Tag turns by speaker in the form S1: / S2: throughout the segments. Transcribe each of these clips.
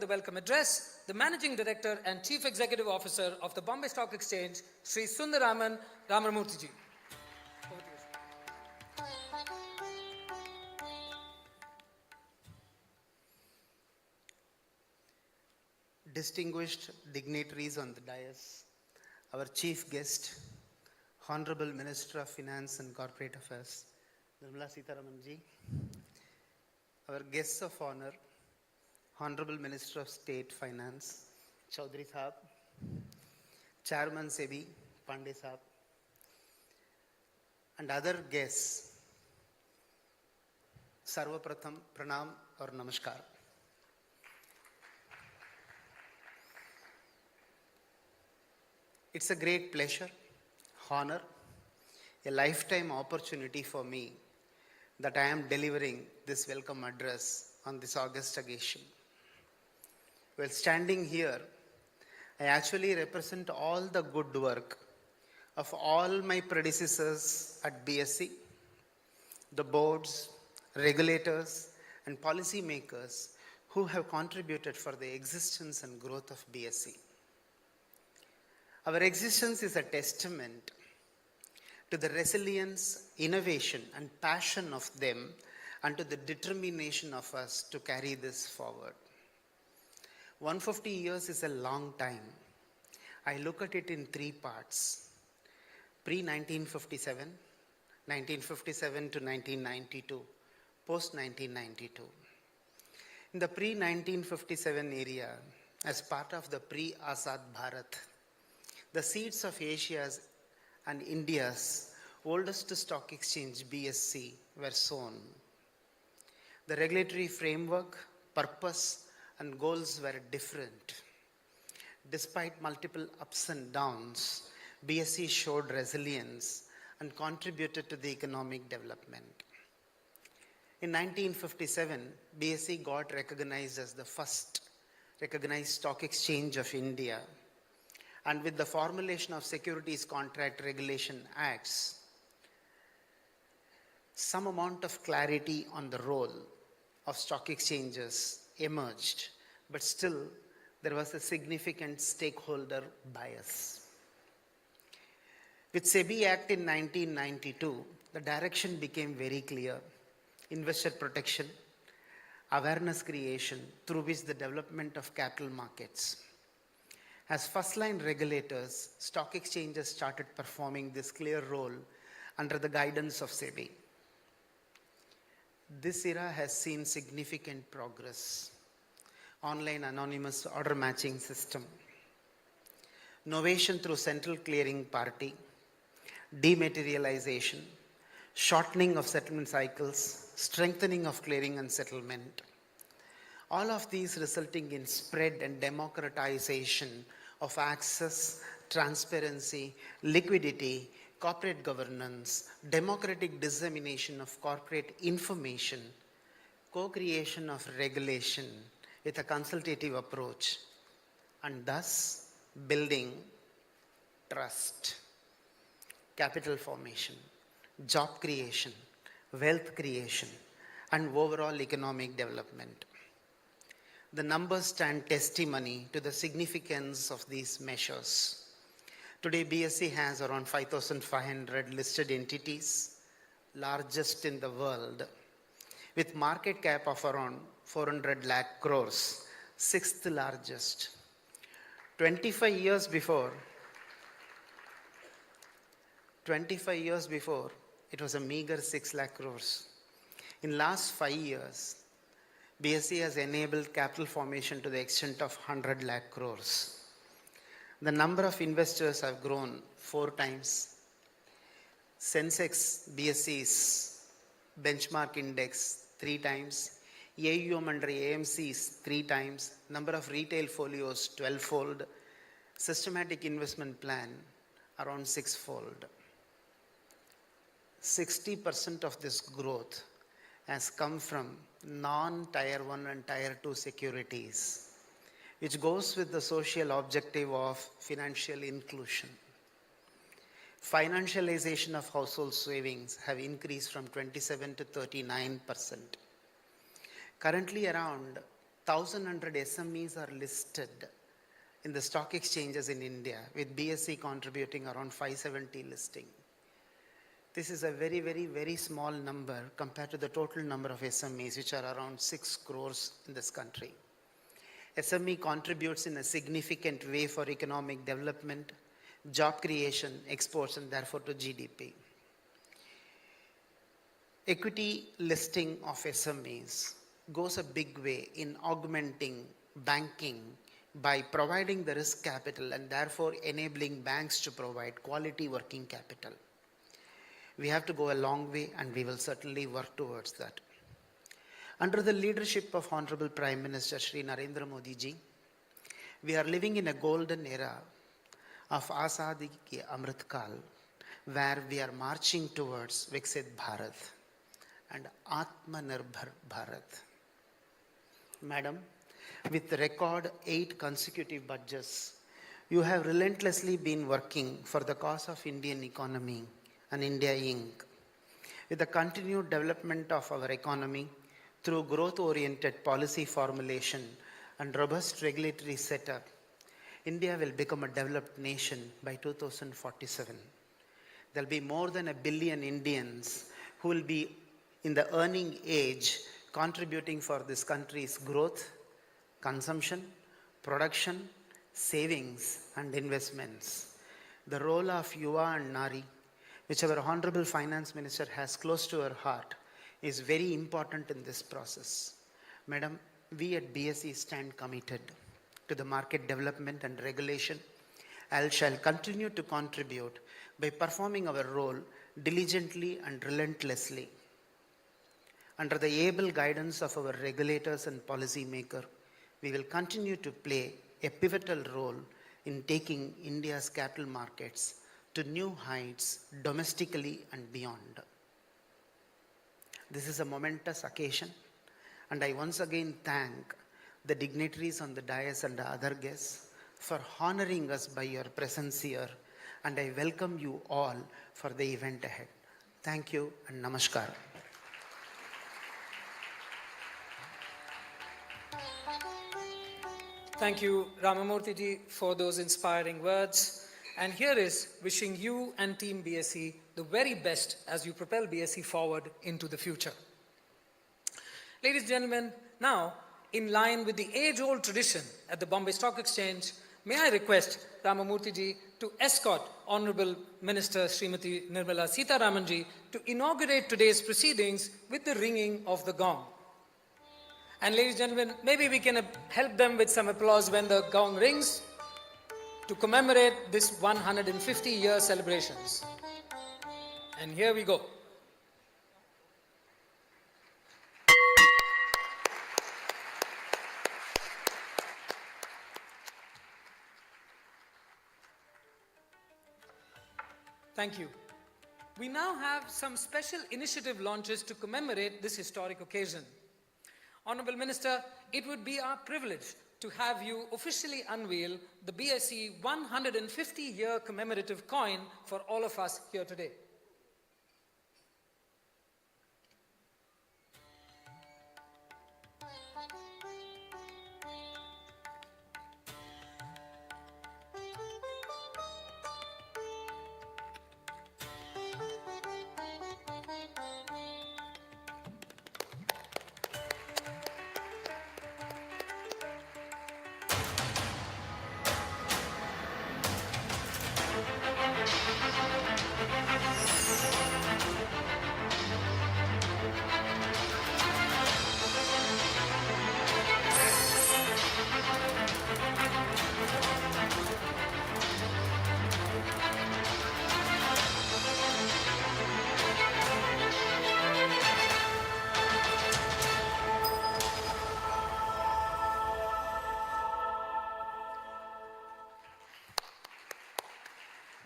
S1: The welcome address, the Managing Director and Chief Executive Officer of the Bombay Stock Exchange, Sri Sundaraman Ramamurthy ji.
S2: Distinguished dignitaries on the dais, our chief guest, Honorable Minister of Finance and Corporate Affairs, Nirmala Sitharaman ji, our guests of honor, Honorable Minister of State Finance, Chaudhary Sahab, Chairman SEBI, Pandey Sahab, and other guests, Sarvapratham, Pranam or Namaskar. It's a great pleasure, honor, a lifetime opportunity for me that I am delivering this welcome address on this august occasion. While standing here, I actually represent all the good work of all my predecessors at BSE, the boards, regulators, and policy makers who have contributed for the existence and growth of BSE. Our existence is a testament to the resilience, innovation, and passion of them and to the determination of us to carry this forward. 150 years is a long time. I look at it in three parts. Pre-1957, 1957 to 1992, post-1992. In the pre-1957 area, as part of the pre-Azad Bharat, the seeds of Asia's and India's oldest stock exchange, BSE, were sown. The regulatory framework, purpose, and goals were different. Despite multiple ups and downs, BSE showed resilience and contributed to the economic development. In 1957, BSE got recognized as the first recognized stock exchange of India. And with the formulation of Securities Contract Regulation Acts, some amount of clarity on the role of stock exchanges emerged, but still there was a significant stakeholder bias. With SEBI Act in 1992, the direction became very clear: investor protection, awareness creation, through which the development of capital markets. As first-line regulators, stock exchanges started performing this clear role under the guidance of SEBI. This era has seen significant progress. Online anonymous order matching system, novation through central clearing party, dematerialization, shortening of settlement cycles, strengthening of clearing and settlement. All of these resulting in spread and democratization of access, transparency, liquidity, corporate governance, democratic dissemination of corporate information, co-creation of regulation with a consultative approach, and thus building trust, capital formation, job creation, wealth creation, and overall economic development. The numbers stand testimony to the significance of these measures. Today, BSE has around 5,500 listed entities, largest in the world, with market cap of around 400 lakh crores, sixth largest. 25 years before, it was a meager 6 lakh crores. In last 5 years, BSE has enabled capital formation to the extent of 100 lakh crores. The number of investors have grown 4 times. Sensex BSE's benchmark index 3 times. AUM under AMC's 3 times. Number of retail folios 12-fold. Systematic investment plan around 6-fold. 60% of this growth has come from non-Tier 1 and Tier 2 securities, which goes with the social objective of financial inclusion. Financialization of household savings have increased from 27 to 39%. Currently around 1,100 SMEs are listed in the stock exchanges in India, with BSE contributing around 570 listing. This is a very, very, very small number compared to the total number of SMEs, which are around 6 crores in this country. SME contributes in a significant way for economic development, job creation, exports, and therefore to GDP. Equity listing of SMEs goes a big way in augmenting banking by providing the risk capital and therefore enabling banks to provide quality working capital. We have to go a long way, and we will certainly work towards that. Under the leadership of Honorable Prime Minister Shri Narendra Modi ji, we are living in a golden era of Azadi Ki Amrit Kal, where we are marching towards Viksit Bharat and Atmanirbhar Bharat. Madam, with record 8 consecutive budgets, you have relentlessly been working for the cause of Indian economy and India Inc. With the continued development of our economy through growth-oriented policy formulation and robust regulatory setup, India will become a developed nation by 2047. There will be more than 1 billion Indians who will be in the earning age, contributing for this country's growth, consumption, production, savings, and investments. The role of Yuva and Nari, which our Honorable Finance Minister has close to her heart, is very important in this process. Madam, we at BSE stand committed to the market development and regulation and shall continue to contribute by performing our role diligently and relentlessly. Under the able guidance of our regulators and policymakers, we will continue to play a pivotal role in taking India's capital markets to new heights domestically and beyond. This is a momentous occasion, and I once again thank the dignitaries on the dais and the other guests for honoring us by your presence here, and I welcome you all for the event ahead. Thank you and namaskar.
S1: Thank you, Ramamurthy ji, for those inspiring words. And here is wishing you and Team BSE the very best as you propel BSE forward into the future. Ladies and gentlemen, now, in line with the age-old tradition at the Bombay Stock Exchange, may I request Ramamurthy ji to escort Honorable Minister Srimati Nirmala Sitharaman ji to inaugurate today's proceedings with the ringing of the gong. And ladies and gentlemen, maybe we can help them with some applause when the gong rings to commemorate this 150-year celebrations. And here we go. Thank you. We now have some special initiative launches to commemorate this historic occasion. Honorable Minister, it would be our privilege to have you officially unveil the BSE 150-year commemorative coin for all of us here today.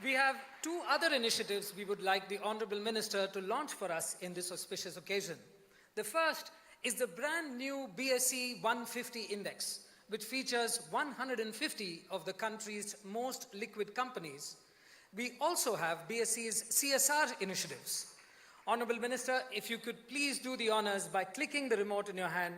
S1: We have two other initiatives we would like the Honorable Minister to launch for us in this auspicious occasion. The first is the brand new BSE 150 Index, which features 150 of the country's most liquid companies. We also have BSE's CSR initiatives. Honorable Minister, if you could please do the honors by clicking the remote in your hand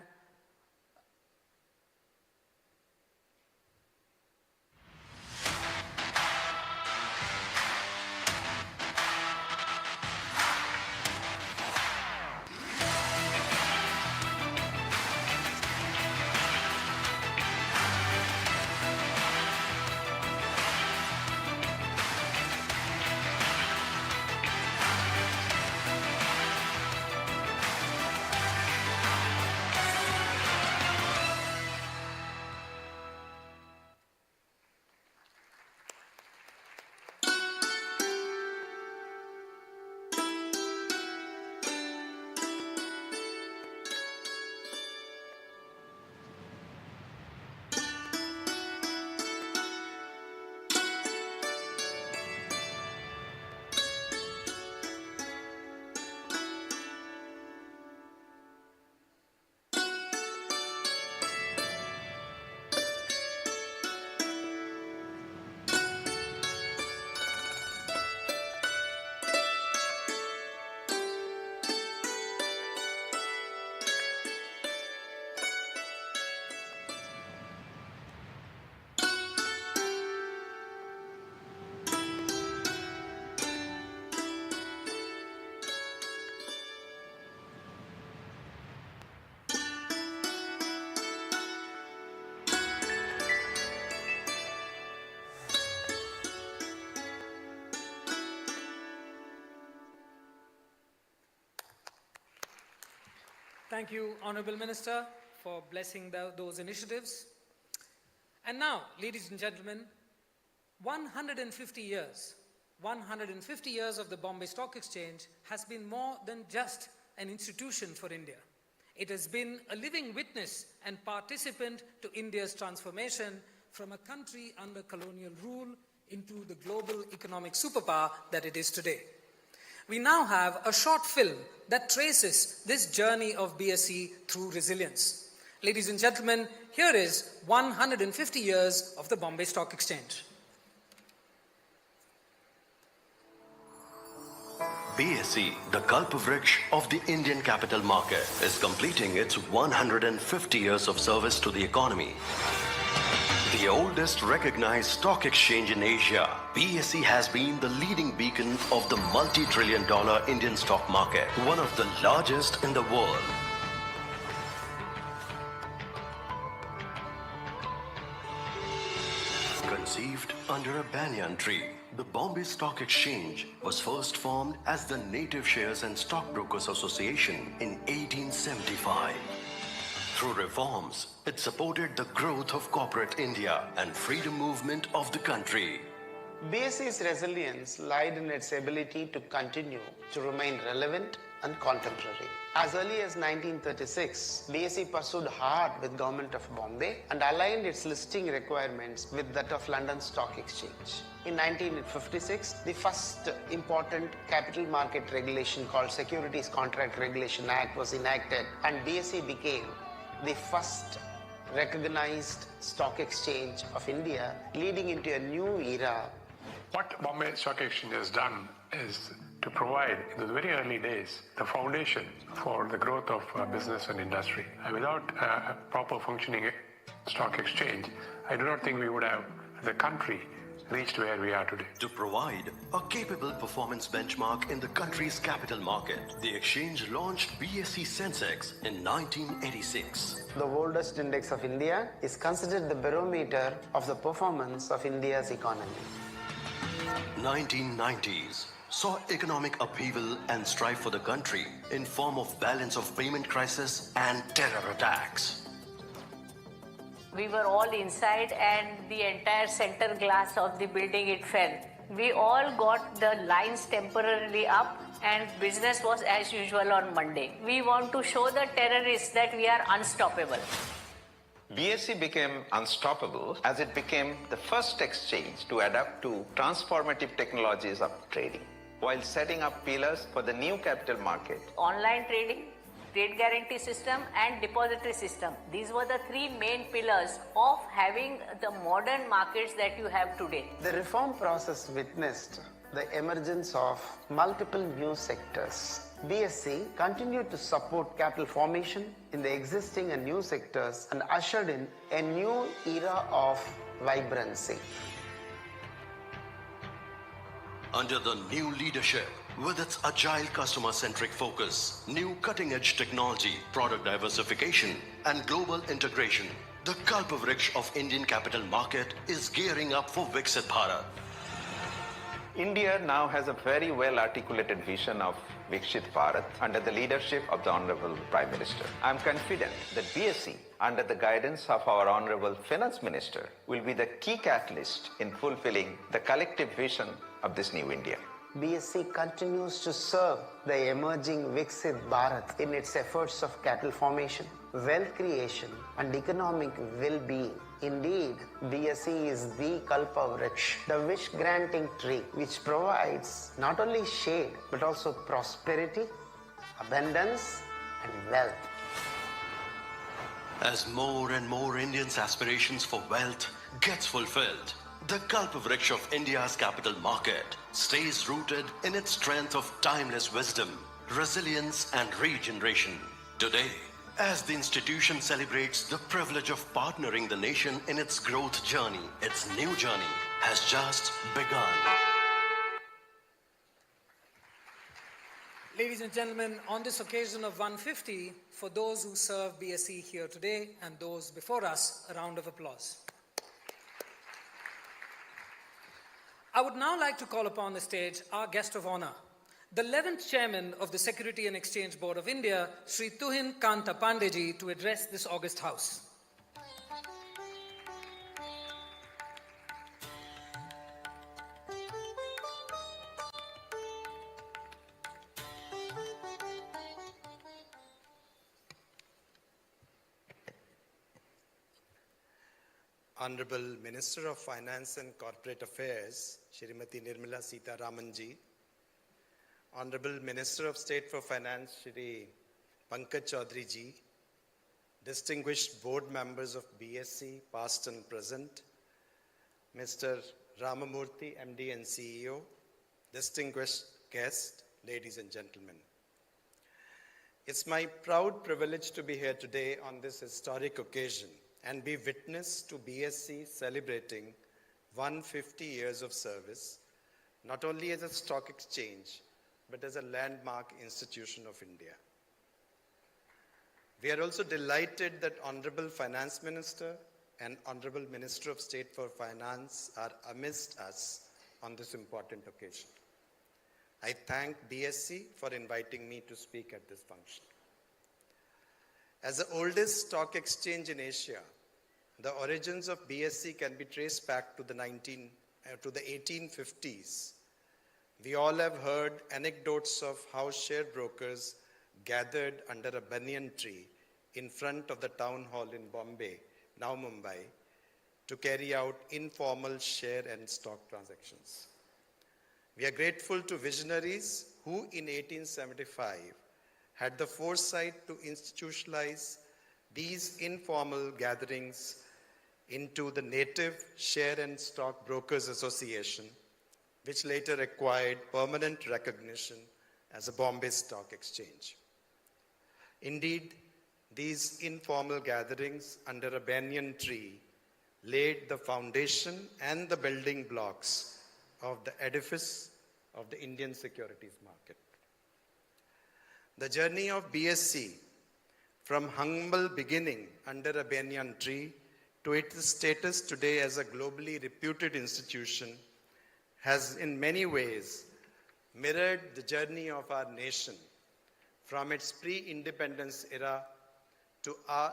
S1: Thank you, Honorable Minister, for blessing those initiatives. And now, ladies and gentlemen, 150 years of the Bombay Stock Exchange has been more than just an institution for India. It has been a living witness and participant to India's transformation from a country under colonial rule into the global economic superpower that it is today. We now have a short film that traces this journey of BSE through resilience. Ladies and gentlemen, here is 150 years of the Bombay Stock Exchange.
S3: BSE, the Kalpavriksha of the Indian capital market, is completing its 150 years of service to the economy. The oldest recognized stock exchange in Asia, BSE has been the leading beacon of the multi-trillion-dollar Indian stock market, one of the largest in the world. Conceived under a banyan tree, the Bombay Stock Exchange was first formed as the Native Shares and Stockbrokers Association in 1875. Through reforms, it supported the growth of corporate India and freedom movement of the country.
S2: BSE's resilience lied in its ability to continue to remain relevant and contemporary. As early as 1936, BSE pursued hard with Government of Bombay and aligned its listing requirements with that of London Stock Exchange. In 1956, the first important capital market regulation called Securities Contract Regulation Act was enacted, and BSE became the first recognized stock exchange of India, leading into a new era.
S4: What Bombay Stock Exchange has done is to provide, in the very early days, the foundation for the growth of business and industry. Without a proper functioning stock exchange, I do not think we would have, as a country, reached where we are today.
S3: To provide a capable performance benchmark in the country's capital market, the exchange launched BSE Sensex in 1986.
S2: The oldest index of India is considered the barometer of the performance of India's economy.
S3: 1990s saw economic upheaval and strife for the country in form of balance of payment crisis and terror attacks.
S5: We were all inside and the entire center glass of the building, it fell. We all got the lines temporarily up and business was as usual on Monday. We want to show the terrorists that we are unstoppable.
S6: BSE became unstoppable as it became the first exchange to adapt to transformative technologies of trading, while setting up pillars for the new capital market.
S5: Online trading, trade guarantee system and depository system. These were the three main pillars of having the modern markets that you have today.
S2: The reform process witnessed the emergence of multiple new sectors. BSE continued to support capital formation in the existing and new sectors and ushered in a new era of vibrancy.
S3: Under the new leadership, with its agile customer-centric focus, new cutting-edge technology, product diversification, and global integration, the Kalpavriksha of Indian capital market is gearing up for Viksit Bharat.
S6: India now has a very well-articulated vision of Viksit Bharat under the leadership of the Honorable Prime Minister. I am confident that BSE, under the guidance of our Honorable Finance Minister, will be the key catalyst in fulfilling the collective vision of this new India.
S2: BSE continues to serve the emerging Viksit Bharat in its efforts of capital formation, wealth creation, and economic well-being. Indeed, BSE is the Kalpavriksha, the wish-granting tree, which provides not only shade but also prosperity, abundance, and wealth.
S3: As more and more Indians' aspirations for wealth gets fulfilled, the Kalpavriksha of India's capital market stays rooted in its strength of timeless wisdom, resilience, and regeneration. Today, as the institution celebrates the privilege of partnering the nation in its growth journey, its new journey has just begun.
S1: Ladies and gentlemen, on this occasion of 150, for those who serve BSE here today and those before us, a round of applause. I would now like to call upon the stage our guest of honor, the 11th Chairman of the Security and Exchange Board of India, Sri Tuhin Kanta Pandeji, to address this august House.
S7: Honorable Minister of Finance and Corporate Affairs, Shrimati Nirmala Sitharaman ji, Honorable Minister of State for Finance, Shri Pankaj Chaudhary ji, distinguished board members of BSE, past and present, Mr. Ramamurthy, MD and CEO, distinguished guests, ladies and gentlemen. It's my proud privilege to be here today on this historic occasion and be witness to BSE celebrating 150 years of service, not only as a stock exchange, but as a landmark institution of India. We are also delighted that Honorable Finance Minister and Honorable Minister of State for Finance are amidst us on this important occasion. I thank BSE for inviting me to speak at this function. As the oldest stock exchange in Asia, the origins of BSE can be traced back to the 1850s. We all have heard anecdotes of how share brokers gathered under a banyan tree in front of the town hall in Bombay, now Mumbai, to carry out informal share and stock transactions. We are grateful to visionaries who in 1875 had the foresight to institutionalize these informal gatherings into the native Share and Stock Brokers Association, which later acquired permanent recognition as a Bombay Stock Exchange. Indeed, these informal gatherings under a banyan tree laid the foundation and the building blocks of the edifice of the Indian securities market. The journey of BSE from humble beginning under a banyan tree to its status today as a globally reputed institution has in many ways mirrored the journey of our nation from its pre-independence era to our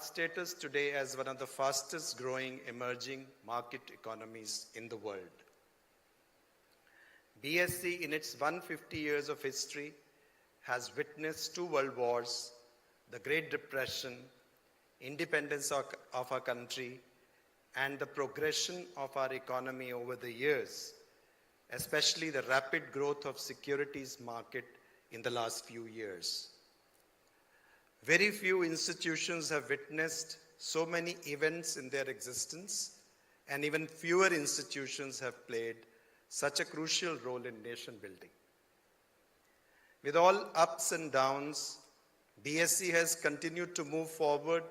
S7: status today as one of the fastest growing emerging market economies in the world. BSE in its 150 years of history has witnessed 2 world wars, the Great Depression, independence of our country, and the progression of our economy over the years, especially the rapid growth of securities market in the last few years. Very few institutions have witnessed so many events in their existence, and even fewer institutions have played such a crucial role in nation building. With all ups and downs, BSE has continued to move forward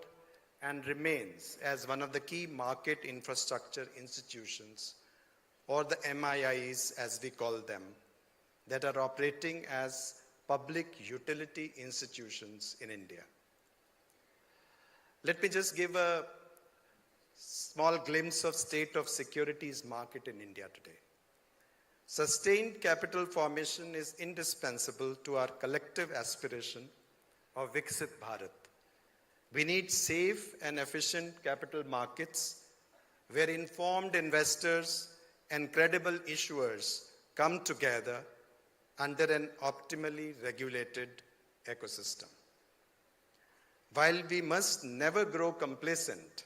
S7: and remains as one of the key market infrastructure institutions, or the MIIs as we call them, that are operating as public utility institutions in India. Let me just give a small glimpse of state of securities market in India today. Sustained capital formation is indispensable to our collective aspiration of Viksit Bharat. We need safe and efficient capital markets where informed investors and credible issuers come together under an optimally regulated ecosystem. While we must never grow complacent,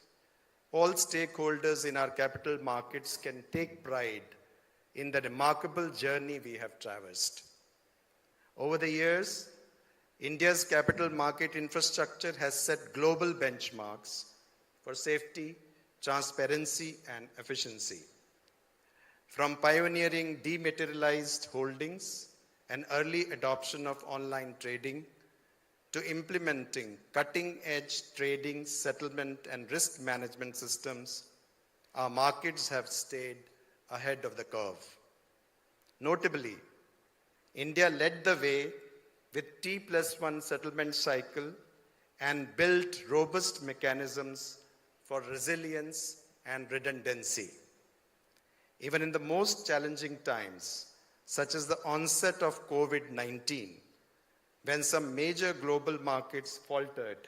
S7: all stakeholders in our capital markets can take pride in the remarkable journey we have traversed. Over the years, India's capital market infrastructure has set global benchmarks for safety, transparency, and efficiency. From pioneering dematerialized holdings and early adoption of online trading to implementing cutting-edge trading, settlement, and risk management systems, our markets have stayed ahead of the curve. Notably, India led the way with T+1 settlement cycle and built robust mechanisms for resilience and redundancy. Even in the most challenging times, such as the onset of COVID-19, when some major global markets faltered,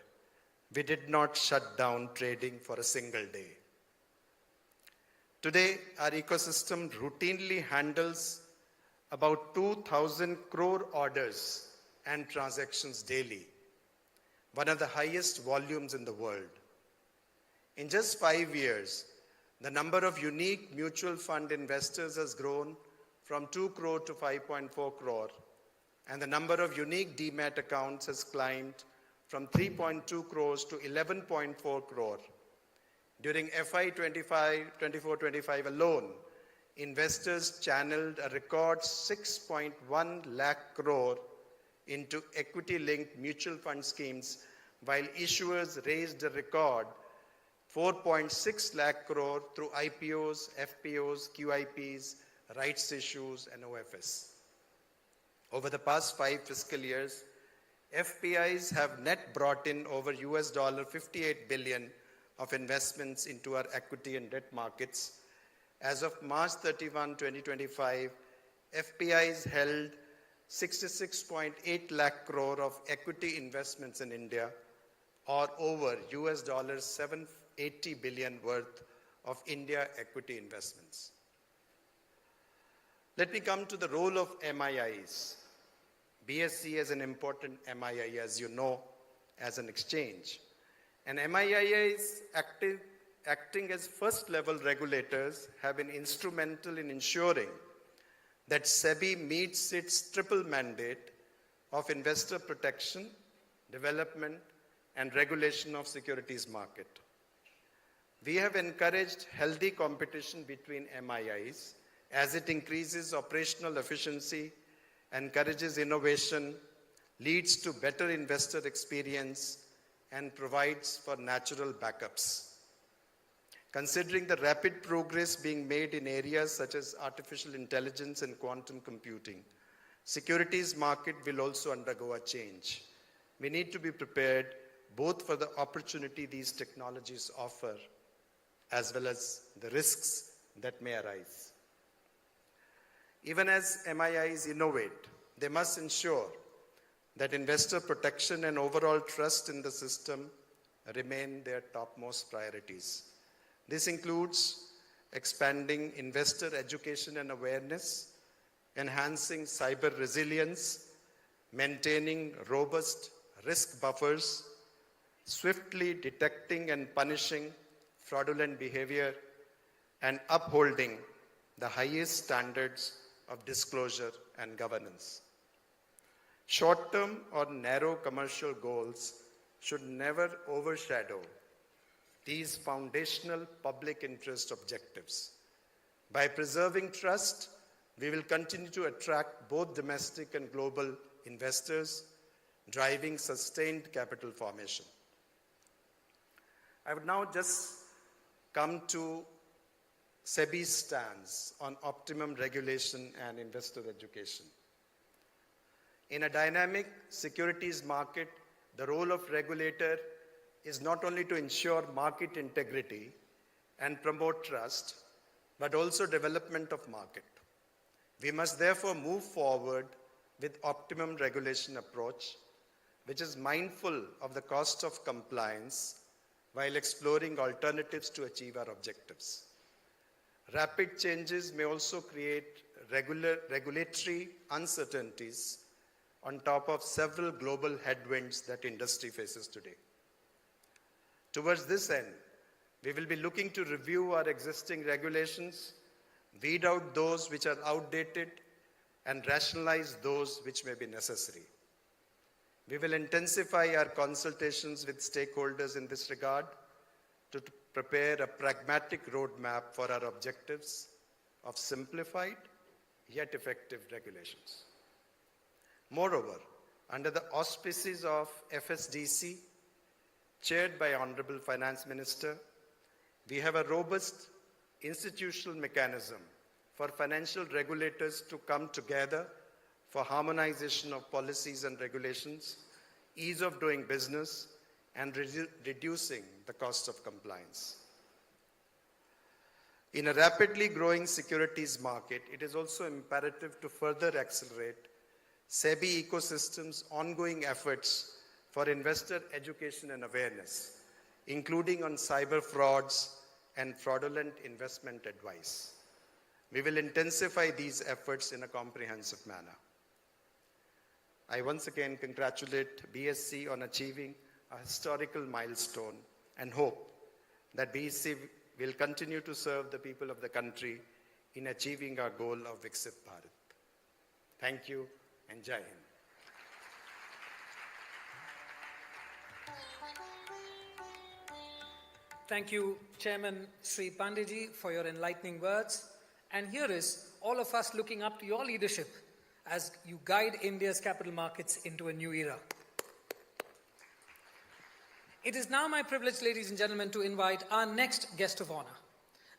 S7: we did not shut down trading for a single day. Today, our ecosystem routinely handles about 2,000 crore orders and transactions daily, one of the highest volumes in the world. In just 5 years, the number of unique mutual fund investors has grown from 2 crore to 5.4 crore, and the number of unique demat accounts has climbed from 3.2 crores to 11.4 crore. During FY 24-25 alone, investors channeled a record 6.1 lakh crore into equity-linked mutual fund schemes, while issuers raised a record 4.6 lakh crore through IPOs, FPOs, QIPs, rights issues, and OFS. Over the past 5 fiscal years, FPIs have net brought in over $58 billion of investments into our equity and debt markets. As of March 31, 2025, FPIs held 66.8 lakh crore of equity investments in India, or over $780 billion worth of India equity investments. Let me come to the role of MIIs. BSE is an important MII, as you know, as an exchange. And MIIs acting as first-level regulators have been instrumental in ensuring that SEBI meets its triple mandate of investor protection, development, and regulation of securities market. We have encouraged healthy competition between MIIs as it increases operational efficiency, encourages innovation, leads to better investor experience, and provides for natural backups. Considering the rapid progress being made in areas such as artificial intelligence and quantum computing, securities market will also undergo a change. We need to be prepared both for the opportunity these technologies offer as well as the risks that may arise. Even as MIIs innovate, they must ensure that investor protection and overall trust in the system remain their topmost priorities. This includes expanding investor education and awareness, enhancing cyber resilience, maintaining robust risk buffers, swiftly detecting and punishing fraudulent behavior, and upholding the highest standards of disclosure and governance. Short-term or narrow commercial goals should never overshadow these foundational public interest objectives. By preserving trust, we will continue to attract both domestic and global investors, driving sustained capital formation. I would now just come to SEBI's stance on optimum regulation and investor education. In a dynamic securities market, the role of regulator is not only to ensure market integrity and promote trust, but also development of market. We must therefore move forward with optimum regulation approach, which is mindful of the cost of compliance while exploring alternatives to achieve our objectives. Rapid changes may also create regulatory uncertainties on top of several global headwinds that industry faces today. Towards this end, we will be looking to review our existing regulations, weed out those which are outdated, and rationalize those which may be necessary. We will intensify our consultations with stakeholders in this regard to prepare a pragmatic roadmap for our objectives of simplified yet effective regulations. Moreover, under the auspices of FSDC, chaired by Honorable Finance Minister, we have a robust institutional mechanism for financial regulators to come together for harmonization of policies and regulations, ease of doing business, and reducing the cost of compliance. In a rapidly growing securities market, it is also imperative to further accelerate SEBI ecosystem's ongoing efforts for investor education and awareness, including on cyber frauds and fraudulent investment advice. We will intensify these efforts in a comprehensive manner. I once again congratulate BSE on achieving a historical milestone and hope that BSE will continue to serve the people of the country in achieving our goal of Viksit Bharat. Thank you and Jai Hind.
S1: Thank you, Chairman Sri Pandeyji, for your enlightening words. And here is all of us looking up to your leadership as you guide India's capital markets into a new era. It is now my privilege, ladies and gentlemen, to invite our next guest of honor,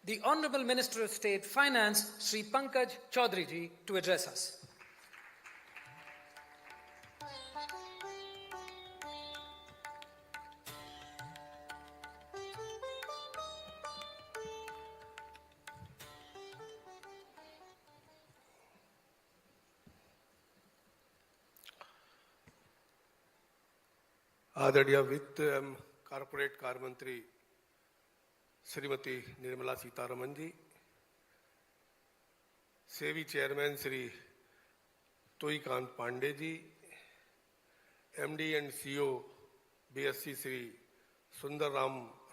S1: the Honorable Minister of State Finance, Sri Pankaj Chaudhary, to address us.
S8: आदरणीय वित्त एवं corporate कार्य मंत्री Shrimati Nirmala Sitharaman ji, SEBI chairman Shri Tuhinkant Pandey ji, MD and CEO BSE Shri सुंदर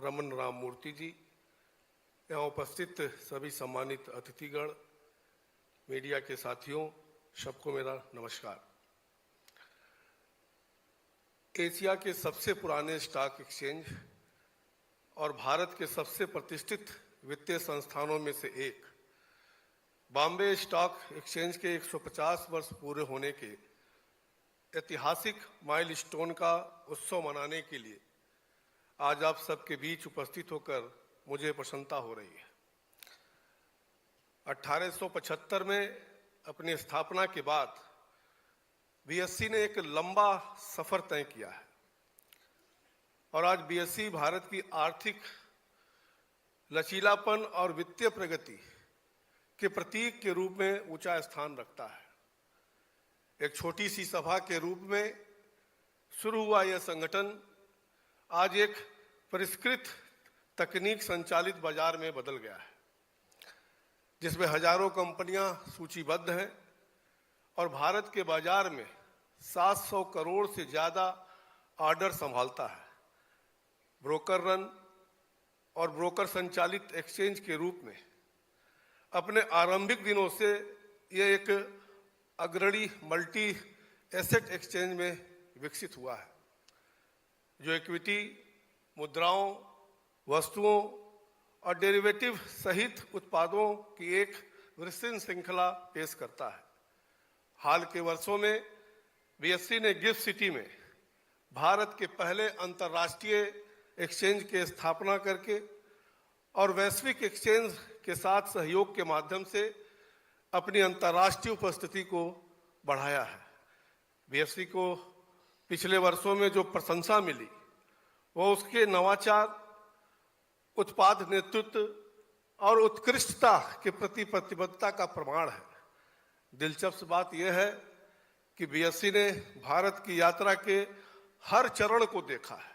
S8: रमन राम मूर्ति जी, यहाँ उपस्थित सभी सम्मानित अतिथिगण, मीडिया के साथियों, सबको मेरा नमस्कार। एशिया के सबसे पुराने स्टॉक एक्सचेंज और भारत के सबसे प्रतिष्ठित वित्तीय संस्थानों में से एक बॉम्बे स्टॉक एक्सचेंज के 150 वर्ष पूरे होने के ऐतिहासिक माइलस्टोन का उत्सव मनाने के लिए आज आप सबके बीच उपस्थित होकर मुझे प्रसन्नता हो रही है। 1875 में अपनी स्थापना के बाद बीएसई ने एक लंबा सफर तय किया है और आज बीएसई भारत की आर्थिक लचीलापन और वित्तीय प्रगति के प्रतीक के रूप में ऊंचा स्थान रखता है। एक छोटी सी सभा के रूप में शुरू हुआ यह संगठन आज एक परिष्कृत तकनीक संचालित बाजार में बदल गया है, जिसमें हजारों कंपनियां सूचीबद्ध हैं और भारत के बाजार में 700 करोड़ से ज्यादा ऑर्डर संभालता है। ब्रोकर रन और ब्रोकर संचालित एक्सचेंज के रूप में अपने आरंभिक दिनों से यह एक अग्रणी मल्टी एसेट एक्सचेंज में विकसित हुआ है, जो इक्विटी, मुद्राओं, वस्तुओं और डेरिवेटिव सहित उत्पादों की एक विस्तृत श्रृंखला पेश करता है। हाल के वर्षों में बीएसई ने गिफ्ट सिटी में भारत के पहले अंतर्राष्ट्रीय एक्सचेंज की स्थापना करके और वैश्विक एक्सचेंज के साथ सहयोग के माध्यम से अपनी अंतर्राष्ट्रीय उपस्थिति को बढ़ाया है। बीएसई को पिछले वर्षों में जो प्रशंसा मिली वो उसके नवाचार, उत्पाद नेतृत्व और उत्कृष्टता के प्रति प्रतिबद्धता का प्रमाण है। दिलचस्प बात यह है कि बीएसई ने भारत की यात्रा के हर चरण को देखा है।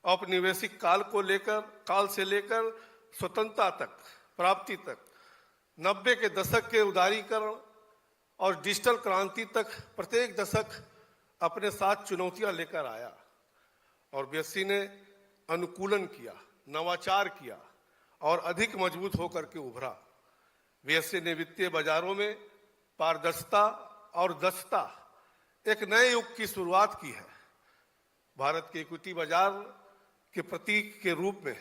S8: औपनिवेशिक काल से लेकर स्वतंत्रता तक, प्राप्ति तक, 90 के दशक के उदारीकरण और डिजिटल क्रांति तक प्रत्येक दशक अपने साथ चुनौतियां लेकर आया और बीएसई ने अनुकूलन किया, नवाचार किया और अधिक मजबूत होकर के उभरा। बीएसई ने वित्तीय बाजारों में पारदर्शिता और दक्षता एक नए युग की शुरुआत की है। भारत के इक्विटी बाजार के प्रतीक के रूप में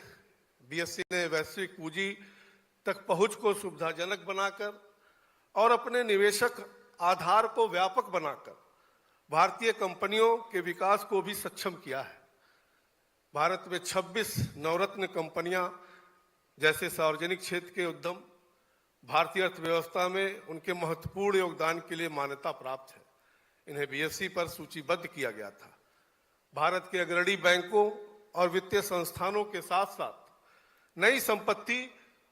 S8: बीएसई ने वैश्विक पूंजी तक पहुंच को सुविधाजनक बनाकर और अपने निवेशक आधार को व्यापक बनाकर भारतीय कंपनियों के विकास को भी सक्षम किया है। भारत में 26 नवरत्न कंपनियां जैसे सार्वजनिक क्षेत्र के उद्यम भारतीय अर्थव्यवस्था में उनके महत्वपूर्ण योगदान के लिए मान्यता प्राप्त है। इन्हें बीएसई पर सूचीबद्ध किया गया था। भारत के अग्रणी बैंकों और वित्तीय संस्थानों के साथ साथ नई संपत्ति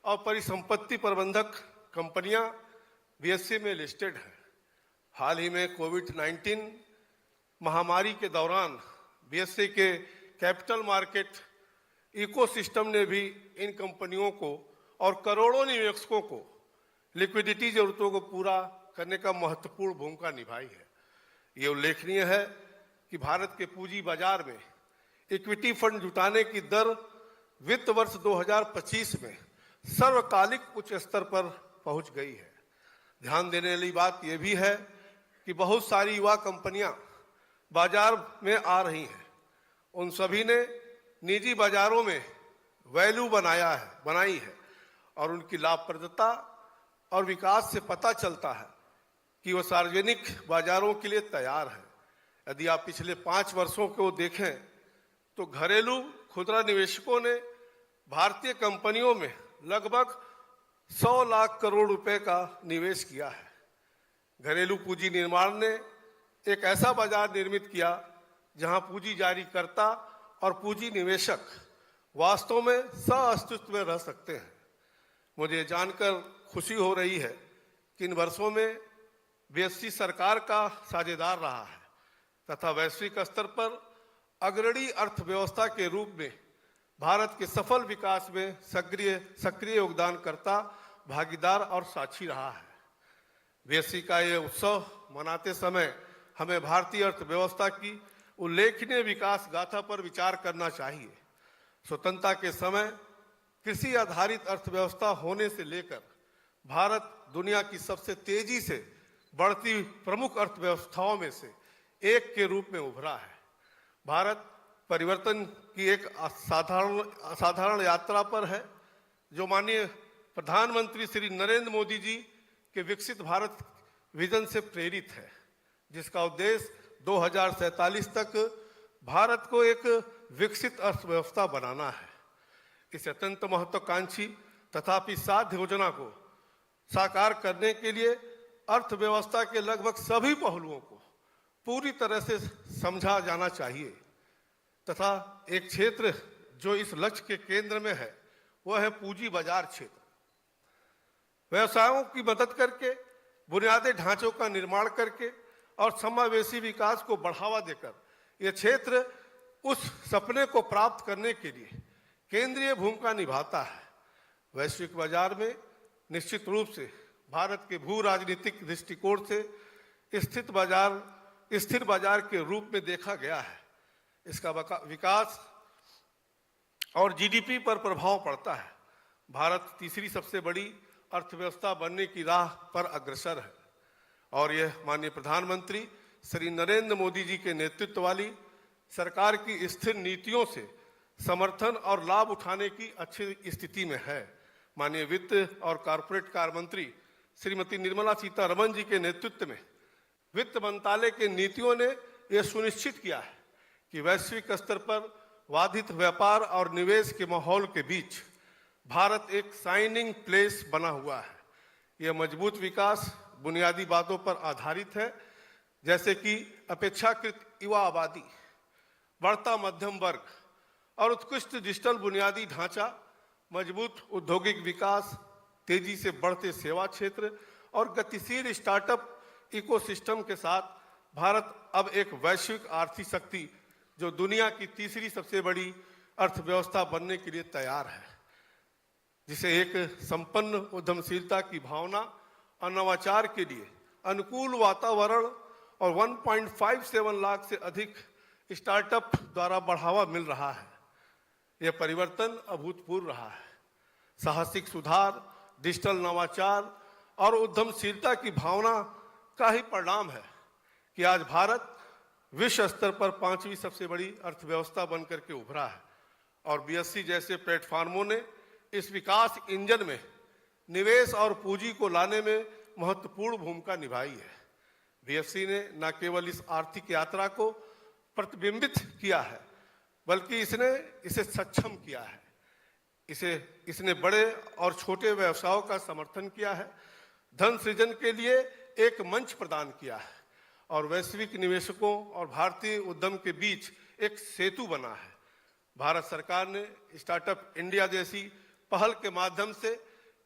S8: और परिसंपत्ति प्रबंधक कंपनियां बीएसई में लिस्टेड हैं। हाल ही में कोविड-19 महामारी के दौरान बीएसई के कैपिटल मार्केट इकोसिस्टम ने भी इन कंपनियों को और करोड़ों निवेशकों को लिक्विडिटी जरूरतों को पूरा करने का महत्वपूर्ण भूमिका निभाई है। ये उल्लेखनीय है कि भारत के पूंजी बाजार में इक्विटी फंड जुटाने की दर वित्त वर्ष 2025 में सर्वकालिक उच्च स्तर पर पहुंच गई है। ध्यान देने वाली बात यह भी है कि बहुत सारी युवा कंपनियां बाजार में आ रही हैं। उन सभी ने निजी बाजारों में वैल्यू बनाई है और उनकी लाभप्रदता और विकास से पता चलता है कि वह सार्वजनिक बाजारों के लिए तैयार है। यदि आप पिछले 5 वर्षों को देखें तो घरेलू खुदरा निवेशकों ने भारतीय कंपनियों में लगभग 100 लाख करोड़ रुपए का निवेश किया है। घरेलू पूंजी निर्माण ने एक ऐसा बाजार निर्मित किया जहां पूंजी जारीकर्ता और पूंजी निवेशक वास्तव में सह-अस्तित्व में रह सकते हैं। मुझे जानकर खुशी हो रही है कि इन वर्षों में बीएसई सरकार का साझेदार रहा है तथा वैश्विक स्तर पर अग्रणी अर्थव्यवस्था के रूप में भारत के सफल विकास में सक्रिय योगदानकर्ता, भागीदार और साक्षी रहा है। बीएसई का ये उत्सव मनाते समय हमें भारतीय अर्थव्यवस्था की उल्लेखनीय विकास गाथा पर विचार करना चाहिए। स्वतंत्रता के समय कृषि आधारित अर्थव्यवस्था होने से लेकर भारत दुनिया की सबसे तेजी से बढ़ती प्रमुख अर्थव्यवस्थाओं में से एक के रूप में उभरा है। भारत परिवर्तन की एक असाधारण यात्रा पर है, जो माननीय प्रधानमंत्री श्री नरेंद्र मोदी जी के विकसित भारत विजन से प्रेरित है, जिसका उद्देश्य 2047 तक भारत को एक विकसित अर्थव्यवस्था बनाना है। इस अत्यंत महत्वाकांक्षी तथापि साध्य योजना को साकार करने के लिए अर्थव्यवस्था के लगभग सभी पहलुओं को पूरी तरह से समझा जाना चाहिए तथा एक क्षेत्र जो इस लक्ष्य के केंद्र में है वह है पूंजी बाजार क्षेत्र। व्यवसायों की मदद करके, बुनियादी ढांचों का निर्माण करके और समावेशी विकास को बढ़ावा देकर यह क्षेत्र उस सपने को प्राप्त करने के लिए केंद्रीय भूमिका निभाता है। वैश्विक बाजार में निश्चित रूप से भारत के भू राजनीतिक दृष्टिकोण से स्थिर बाजार के रूप में देखा गया है। इसका विकास और जीडीपी पर प्रभाव पड़ता है। भारत तीसरी सबसे बड़ी अर्थव्यवस्था बनने की राह पर अग्रसर है और यह माननीय प्रधानमंत्री श्री नरेंद्र मोदी जी के नेतृत्व वाली सरकार की स्थिर नीतियों से समर्थन और लाभ उठाने की अच्छी स्थिति में है। माननीय वित्त और कॉरपोरेट कार्य मंत्री श्रीमती निर्मला सीतारमन जी के नेतृत्व में वित्त मंत्रालय के नीतियों ने यह सुनिश्चित किया है कि वैश्विक स्तर पर बाधित व्यापार और निवेश के माहौल के बीच भारत एक शाइनिंग प्लेस बना हुआ है। यह मजबूत विकास बुनियादी बातों पर आधारित है, जैसे कि अपेक्षाकृत युवा आबादी, बढ़ता मध्यम वर्ग और उत्कृष्ट डिजिटल बुनियादी ढांचा, मजबूत औद्योगिक विकास, तेजी से बढ़ते सेवा क्षेत्र और गतिशील स्टार्टअप इकोसिस्टम के साथ भारत अब एक वैश्विक आर्थिक शक्ति जो दुनिया की तीसरी सबसे बड़ी अर्थव्यवस्था बनने के लिए तैयार है, जिसे एक संपन्न उद्यमशीलता की भावना और नवाचार के लिए अनुकूल वातावरण और 1.57 लाख से अधिक स्टार्टअप द्वारा बढ़ावा मिल रहा है। यह परिवर्तन अभूतपूर्व रहा है। साहसिक सुधार, डिजिटल नवाचार और उद्यमशीलता की भावना का ही परिणाम है कि आज भारत विश्व स्तर पर 5वीं सबसे बड़ी अर्थव्यवस्था बनकर के उभरा है और बीएसई जैसे प्लेटफार्मों ने इस विकास इंजन में निवेश और पूंजी को लाने में महत्वपूर्ण भूमिका निभाई है। बीएसई ने न केवल इस आर्थिक यात्रा को प्रतिबिंबित किया है, बल्कि इसने इसे सक्षम किया है। इसने बड़े और छोटे व्यवसायों का समर्थन किया है, धन सृजन के लिए एक मंच प्रदान किया है और वैश्विक निवेशकों और भारतीय उद्यम के बीच एक सेतु बना है। भारत सरकार ने स्टार्टअप इंडिया जैसी पहल के माध्यम से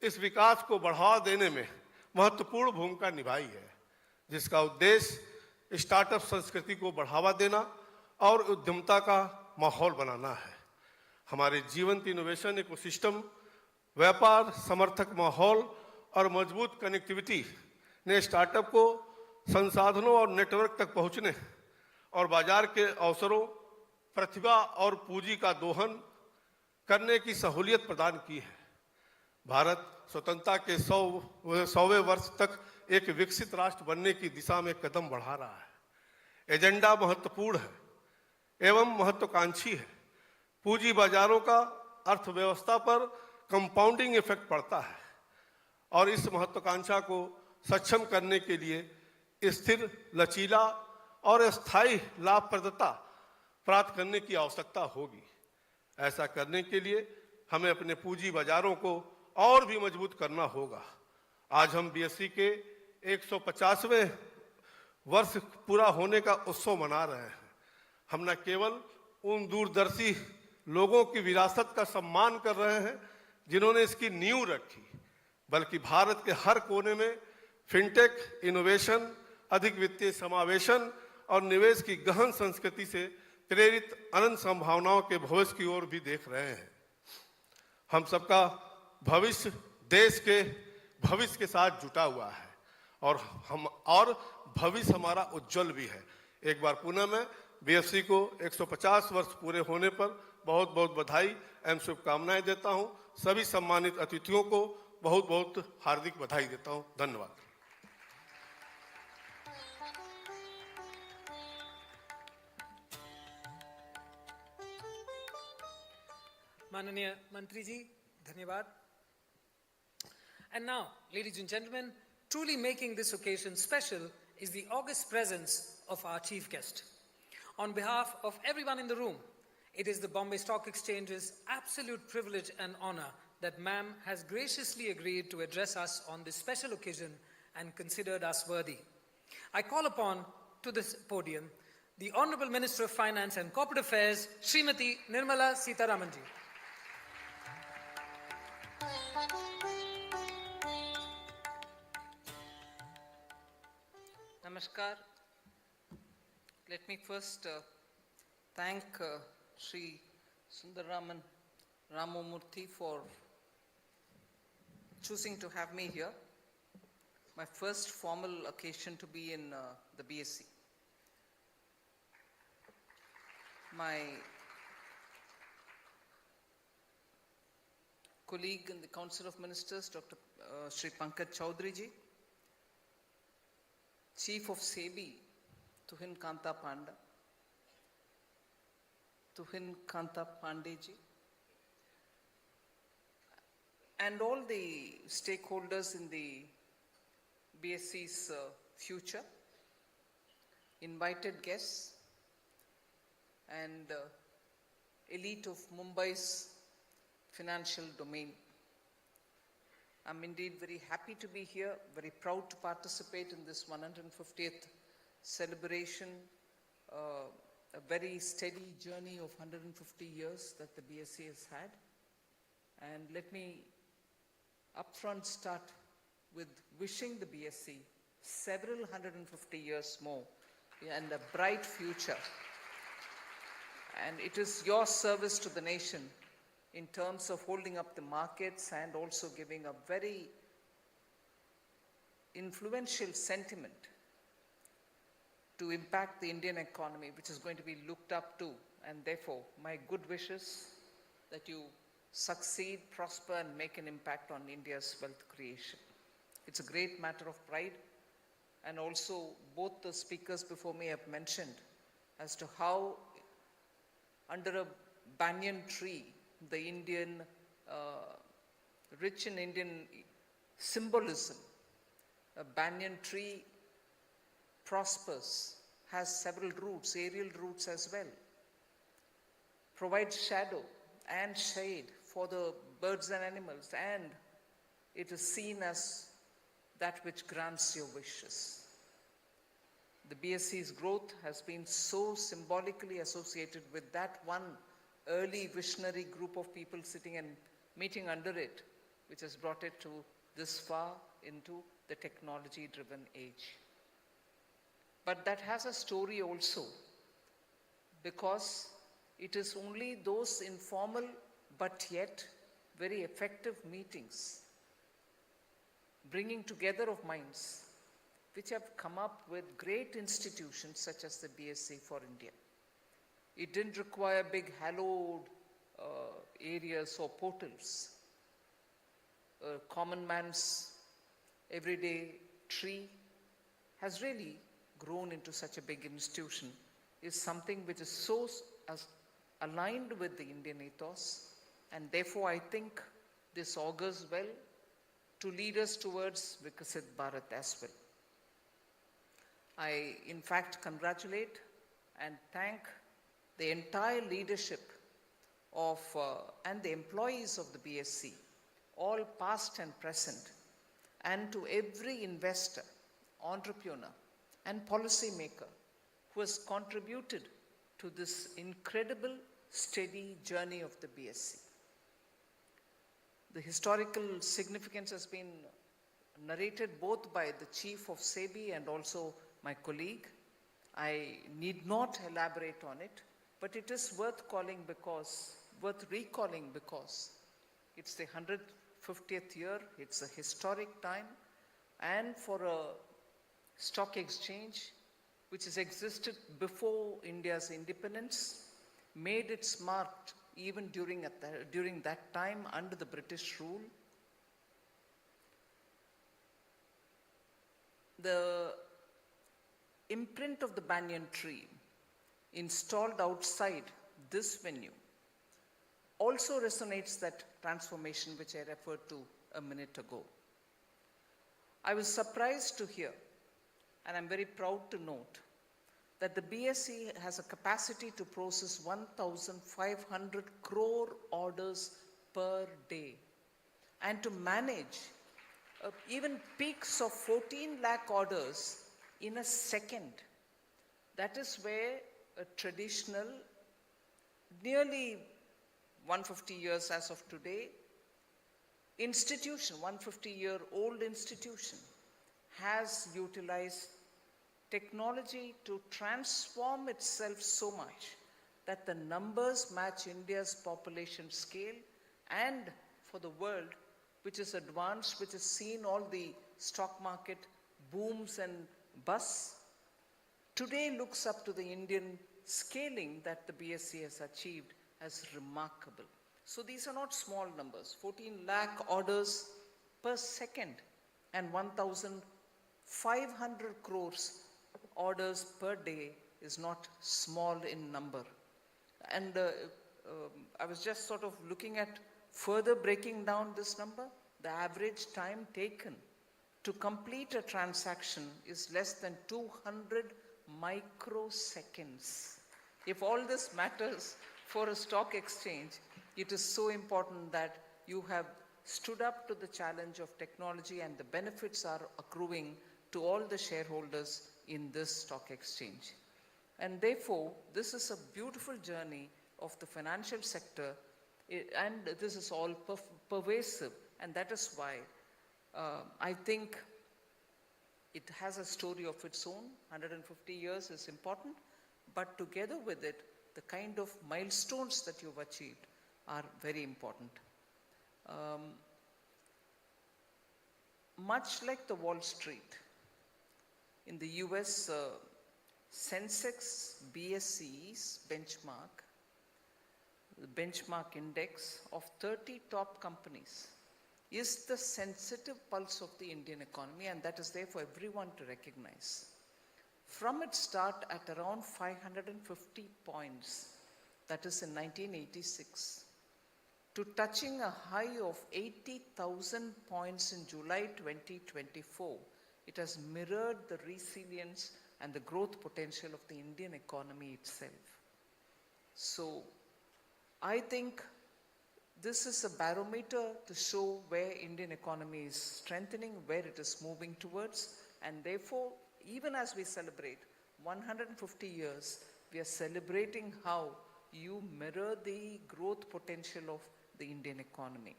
S8: इस विकास को बढ़ावा देने में महत्वपूर्ण भूमिका निभाई है, जिसका उद्देश्य स्टार्टअप संस्कृति को बढ़ावा देना और उद्यमता का माहौल बनाना है। हमारे जीवंत इनोवेशन इकोसिस्टम, व्यापार समर्थक माहौल और मजबूत कनेक्टिविटी ने स्टार्टअप को संसाधनों और नेटवर्क तक पहुंचने और बाजार के अवसरों, प्रतिभा और पूंजी का दोहन करने की सहूलियत प्रदान की है। भारत स्वतंत्रता के 100वें वर्ष तक एक विकसित राष्ट्र बनने की दिशा में कदम बढ़ा रहा है। एजेंडा महत्वपूर्ण है एवं महत्वाकांक्षी है। पूंजी बाजारों का अर्थव्यवस्था पर कंपाउंडिंग इफेक्ट पड़ता है और इस महत्वाकांक्षा को सक्षम करने के लिए स्थिर, लचीला और स्थायी लाभप्रदता प्राप्त करने की आवश्यकता होगी। ऐसा करने के लिए हमें अपने पूंजी बाजारों को और भी मजबूत करना होगा। आज हम बीएसई के 150वें वर्ष पूरा होने का उत्सव मना रहे हैं। हम न केवल उन दूरदर्शी लोगों की विरासत का सम्मान कर रहे हैं जिन्होंने इसकी नींव रखी, बल्कि भारत के हर कोने में फिनटेक, इनोवेशन, अधिक वित्तीय समावेशन और निवेश की गहन संस्कृति से प्रेरित अनंत संभावनाओं के भविष्य की ओर भी देख रहे हैं। हम सबका भविष्य देश के भविष्य के साथ जुटा हुआ है और भविष्य हमारा उज्जवल भी है। एक बार पुनः मैं बीएसई को 150 वर्ष पूरे होने पर बहुत बहुत बधाई एवं शुभकामनाएं देता हूं। सभी सम्मानित अतिथियों को बहुत बहुत हार्दिक बधाई देता हूं। धन्यवाद।
S1: माननीय मंत्री जी, धन्यवाद. And now, ladies and gentlemen, truly making this occasion special is the august presence of our chief guest. On behalf of everyone in the room, it is the Bombay Stock Exchange's absolute privilege and honor that ma'am has graciously agreed to address us on this special occasion and considered us worthy. I call upon to this podium the Honorable Minister of Finance and Corporate Affairs, Srimati Nirmala Sitharaman ji.
S9: Namaskar. Let me first thank Sri Sundaraman Ramamurthy for choosing to have me here. My first formal occasion to be in the BSE. My colleague in the Council of Ministers, Dr. Sri Pankaj Chaudhary ji, Chief of SEBI, Tuhin Kanta Pandey ji, and all the stakeholders in the BSE's future, invited guests, and elite of Mumbai's financial domain. I'm indeed very happy to be here, very proud to participate in this 150th celebration, a very steady journey of 150 years that the BSE has had. And let me upfront start with wishing the BSE several 150 years more and a bright future. And it is your service to the nation in terms of holding up the markets and also giving a very influential sentiment to impact the Indian economy, which is going to be looked up to. And therefore, my good wishes that you succeed, prosper, and make an impact on India's wealth creation. It's a great matter of pride. And also, both the speakers before me have mentioned as to how under a banyan tree, the Indian, rich in Indian symbolism, a banyan tree prospers, has several roots, aerial roots as well, provides shadow and shade for the birds and animals, and it is seen as that which grants your wishes. The BSE's growth has been so symbolically associated with that one early visionary group of people sitting and meeting under it, which has brought it to this far into the technology-driven age. But that has a story also, because it is only those informal but yet very effective meetings, bringing together of minds, which have come up with great institutions such as the BSE for India. It didn't require big hallowed areas or portals. Common man's everyday tree has really grown into such a big institution, is something which is so aligned with the Indian ethos, and therefore I think this augurs well to lead us towards Vikasit Bharat as well. I in fact congratulate and thank the entire leadership of and the employees of the BSE, all past and present, and to every investor, entrepreneur, and policymaker who has contributed to this incredible, steady journey of the BSE. The historical significance has been narrated both by the chief of SEBI and also my colleague. I need not elaborate on it, but it is worth recalling because it's the 150th year, it's a historic time, and for a stock exchange which has existed before India's independence, made its mark even during that time under the British rule. The imprint of the banyan tree installed outside this venue also resonates that transformation which I referred to a minute ago. I was surprised to hear, and I'm very proud to note, that the BSE has a capacity to process 1,500 crore orders per day and to manage even peaks of 14 lakh orders in a second. That is where a traditional, nearly 150 years as of today, institution, 150-year-old institution, has utilized technology to transform itself so much that the numbers match India's population scale, and for the world, which is advanced, which has seen all the stock market booms and busts, today looks up to the Indian scaling that the BSE has achieved as remarkable. So these are not small numbers. 14 lakh orders per second and 1,500 crores orders per day is not small in number. And I was just sort of looking at further breaking down this number. The average time taken to complete a transaction is less than 200 microseconds. If all this matters for a stock exchange, it is so important that you have stood up to the challenge of technology, and the benefits are accruing to all the shareholders in this stock exchange. And therefore, this is a beautiful journey of the financial sector, and this is all pervasive, and that is why I think it has a story of its own. 150 years is important, but together with it, the kind of milestones that you've achieved are very important. Much like the Wall Street, in the US, Sensex BSE's benchmark, the benchmark index of 30 top companies, is the sensitive pulse of the Indian economy, and that is there for everyone to recognize. From its start at around 550 points, that is in 1986, to touching a high of 80,000 points in July 2024, it has mirrored the resilience and the growth potential of the Indian economy itself. So I think this is a barometer to show where Indian economy is strengthening, where it is moving towards, and therefore, even as we celebrate 150 years, we are celebrating how you mirror the growth potential of the Indian economy.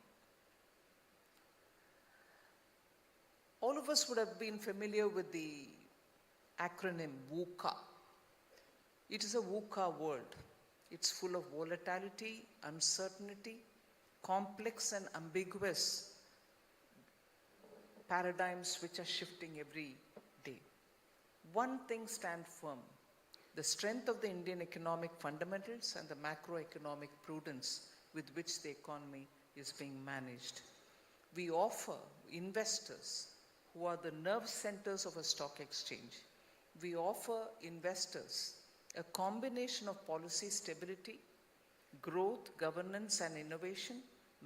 S9: All of us would have been familiar with the acronym VUCA. It is a VUCA world. It's full of volatility, uncertainty, complex and ambiguous paradigms which are shifting every day. One thing stands firm: the strength of the Indian economic fundamentals and the macroeconomic prudence with which the economy is being managed. We offer investors, who are the nerve centers of a stock exchange, we offer investors a combination of policy stability, growth, governance and innovation,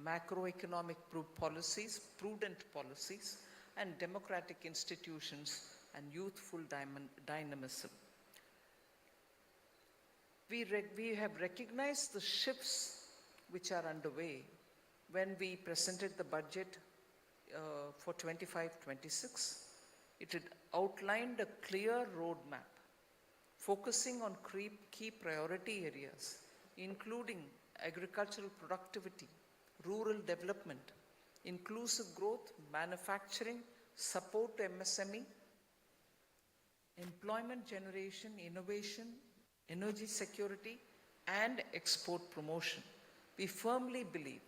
S9: macroeconomic policies, prudent policies, and democratic institutions and youthful dynamism. We have recognized the shifts which are underway when we presented the budget for 25-26. It had outlined a clear roadmap focusing on key priority areas, including agricultural productivity, rural development, inclusive growth, manufacturing, support to MSME, employment generation, innovation, energy security, and export promotion. We firmly believe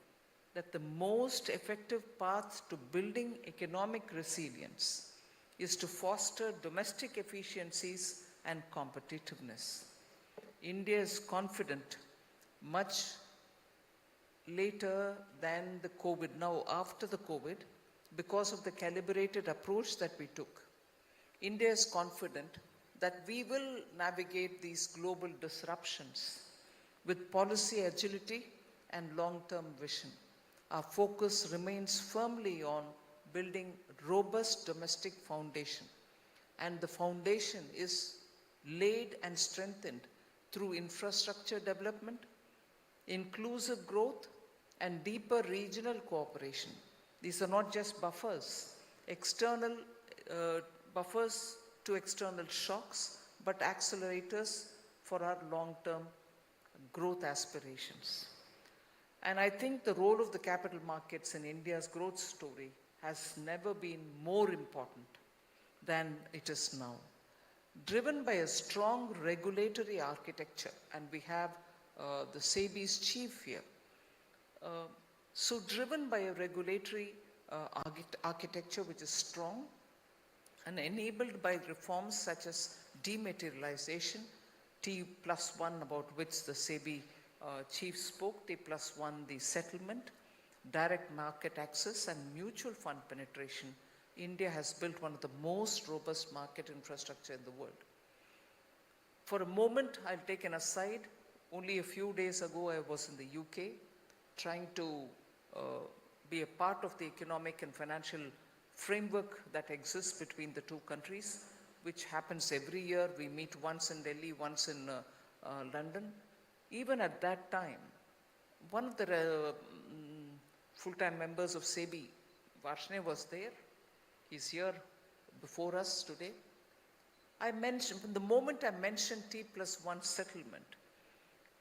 S9: that the most effective path to building economic resilience is to foster domestic efficiencies and competitiveness. India is confident much later than the COVID, now after the COVID, because of the calibrated approach that we took. India is confident that we will navigate these global disruptions with policy agility and long-term vision. Our focus remains firmly on building robust domestic foundation, and the foundation is laid and strengthened through infrastructure development, inclusive growth, and deeper regional cooperation. These are not just buffers, external buffers to external shocks, but accelerators for our long-term growth aspirations. And I think the role of the capital markets in India's growth story has never been more important than it is now. Driven by a strong regulatory architecture, and we have the SEBI's chief here. So driven by a regulatory architecture which is strong and enabled by reforms such as dematerialization, T+1, about which the SEBI chief spoke, T+1, the settlement, direct market access, and mutual fund penetration, India has built one of the most robust market infrastructure in the world. For a moment, I'll take an aside. Only a few days ago, I was in the UK trying to be a part of the economic and financial framework that exists between the two countries, which happens every year. We meet once in Delhi, once in London. Even at that time, one of the full-time members of SEBI, Varshney, was there. He's here before us today. The moment I mentioned T+1 settlement,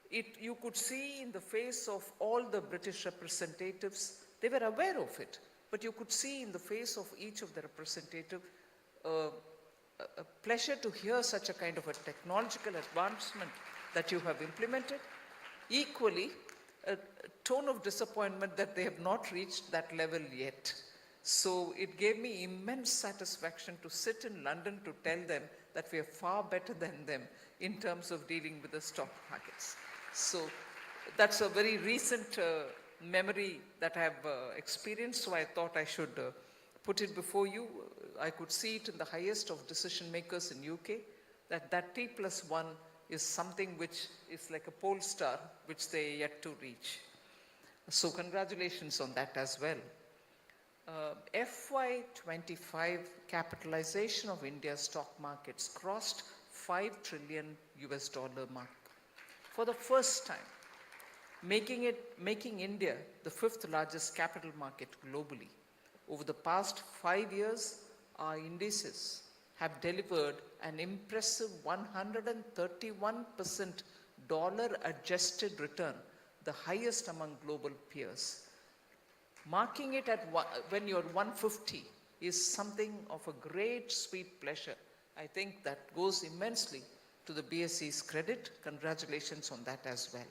S9: you could see in the face of all the British representatives, they were aware of it, but you could see in the face of each of the representatives a pleasure to hear such a kind of a technological advancement that you have implemented. Equally, a tone of disappointment that they have not reached that level yet. So it gave me immense satisfaction to sit in London to tell them that we are far better than them in terms of dealing with the stock markets. So that's a very recent memory that I have experienced, so I thought I should put it before you. I could see it in the highest of decision makers in UK, that T+1 is something which is like a pole star, which they are yet to reach. So congratulations on that as well. FY25 capitalization of India's stock markets crossed $5 trillion mark for the first time, making India the fifth largest capital market globally. Over the past 5 years, our indices have delivered an impressive 131% dollar-adjusted return, the highest among global peers. Marking it at when you're 150, is something of a great sweet pleasure. I think that goes immensely to the BSE's credit. Congratulations on that as well.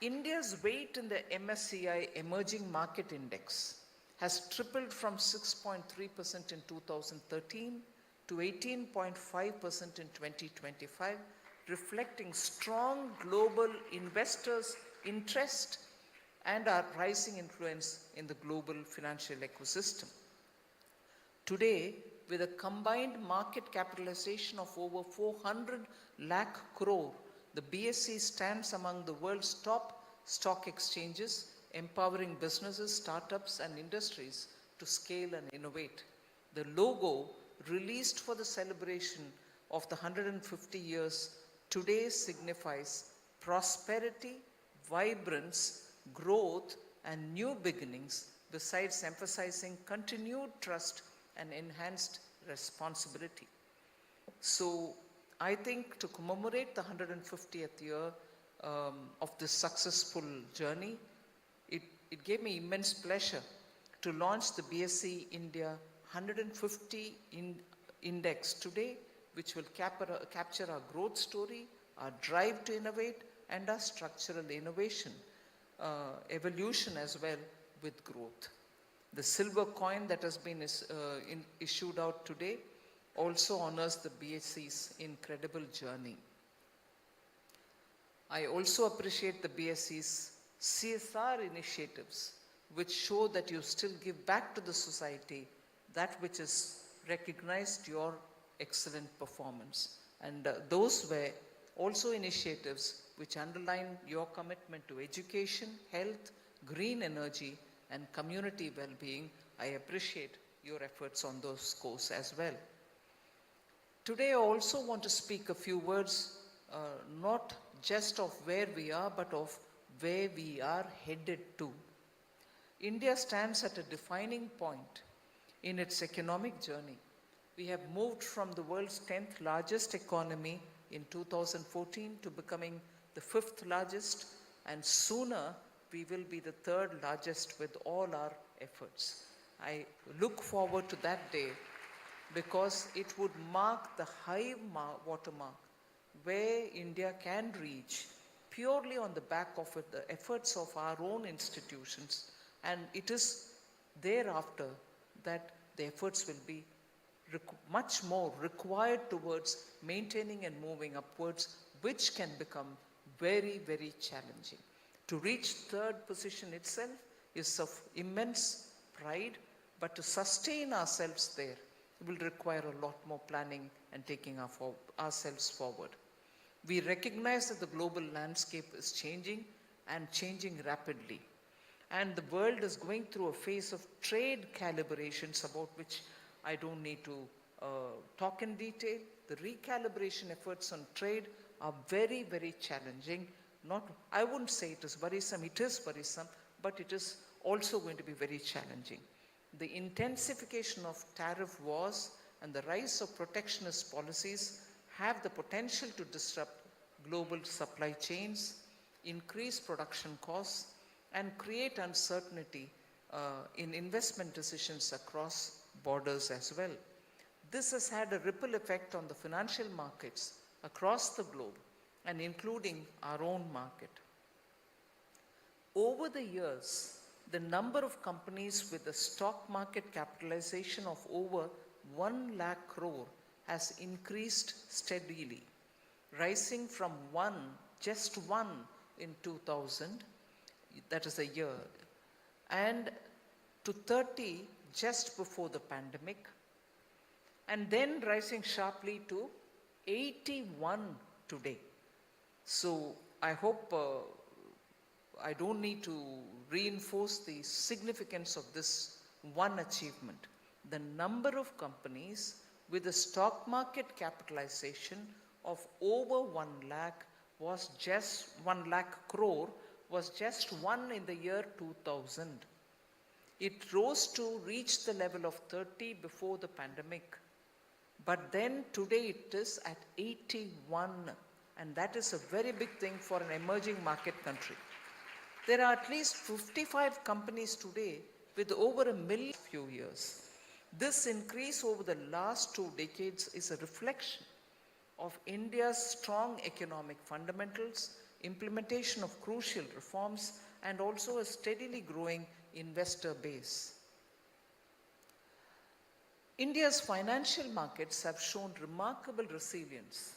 S9: India's weight in the MSCI Emerging Market Index has tripled from 6.3% in 2013 to 18.5% in 2025, reflecting strong global investors' interest and our rising influence in the global financial ecosystem. Today, with a combined market capitalization of over 400 lakh crore, the BSE stands among the world's top stock exchanges, empowering businesses, startups, and industries to scale and innovate. The logo, released for the celebration of the 150 years, today signifies prosperity, vibrance, growth, and new beginnings, besides emphasizing continued trust and enhanced responsibility. So I think to commemorate the 150th year of this successful journey, it gave me immense pleasure to launch the BSE India 150 Index today, which will capture our growth story, our drive to innovate, and our structural innovation, evolution as well with growth. The silver coin that has been issued out today also honors the BSE's incredible journey. I also appreciate the BSE's CSR initiatives, which show that you still give back to the society that which has recognized your excellent performance. And those were also initiatives which underline your commitment to education, health, green energy, and community well-being. I appreciate your efforts on those scores as well. Today, I also want to speak a few words, not just of where we are, but of where we are headed to. India stands at a defining point in its economic journey. We have moved from the world's 10th largest economy in 2014 to becoming the 5th largest, and sooner we will be the 3rd largest with all our efforts. I look forward to that day because it would mark the high watermark where India can reach purely on the back of the efforts of our own institutions, and it is thereafter that the efforts will be much more required towards maintaining and moving upwards, which can become very, very challenging. To reach 3rd position itself is of immense pride, but to sustain ourselves there will require a lot more planning and taking ourselves forward. We recognize that the global landscape is changing and changing rapidly. And the world is going through a phase of trade calibrations, about which I don't need to talk in detail. The recalibration efforts on trade are very, very challenging. I wouldn't say it is worrisome, but it is also going to be very challenging. The intensification of tariff wars and the rise of protectionist policies have the potential to disrupt global supply chains, increase production costs, and create uncertainty in investment decisions across borders as well. This has had a ripple effect on the financial markets across the globe, and including our own market. Over the years, the number of companies with a stock market capitalization of over 1 lakh crore has increased steadily, rising from just one in 2000, that is a year, and to 30 just before the pandemic, and then rising sharply to 81 today. So I hope I don't need to reinforce the significance of this one achievement. The number of companies with a stock market capitalization of over 1 lakh crore was just one in the year 2000. It rose to reach the level of 30 before the pandemic. But then today it is at 81, and that is a very big thing for an emerging market country. There are at least 55 companies today with over 1 million few years. This increase over the last 2 decades is a reflection of India's strong economic fundamentals, implementation of crucial reforms, and also a steadily growing investor base. India's financial markets have shown remarkable resilience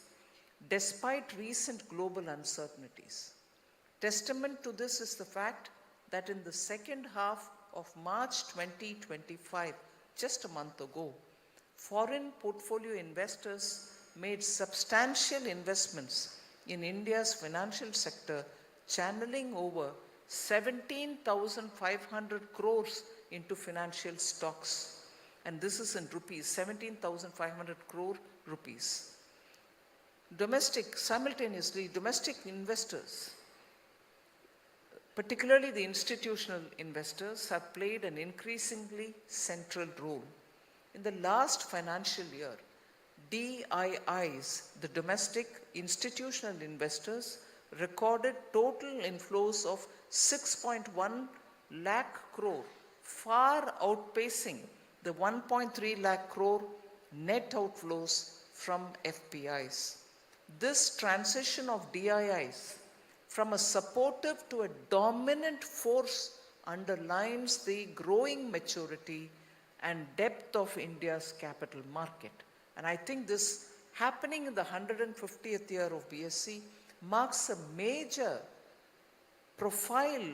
S9: despite recent global uncertainties. Testament to this is the fact that in the second half of March 2025, just a month ago, foreign portfolio investors made substantial investments in India's financial sector, channeling over 17,500 crores into financial stocks. And this is in rupees, 17,500 crore rupees. Simultaneously, domestic investors, particularly the institutional investors, have played an increasingly central role. In the last financial year, DIIs, the domestic institutional investors, recorded total inflows of 6.1 lakh crore, far outpacing the 1.3 lakh crore net outflows from FPIs. This transition of DIIs from a supportive to a dominant force underlines the growing maturity and depth of India's capital market. And I think this happening in the 150th year of BSE marks a major profile,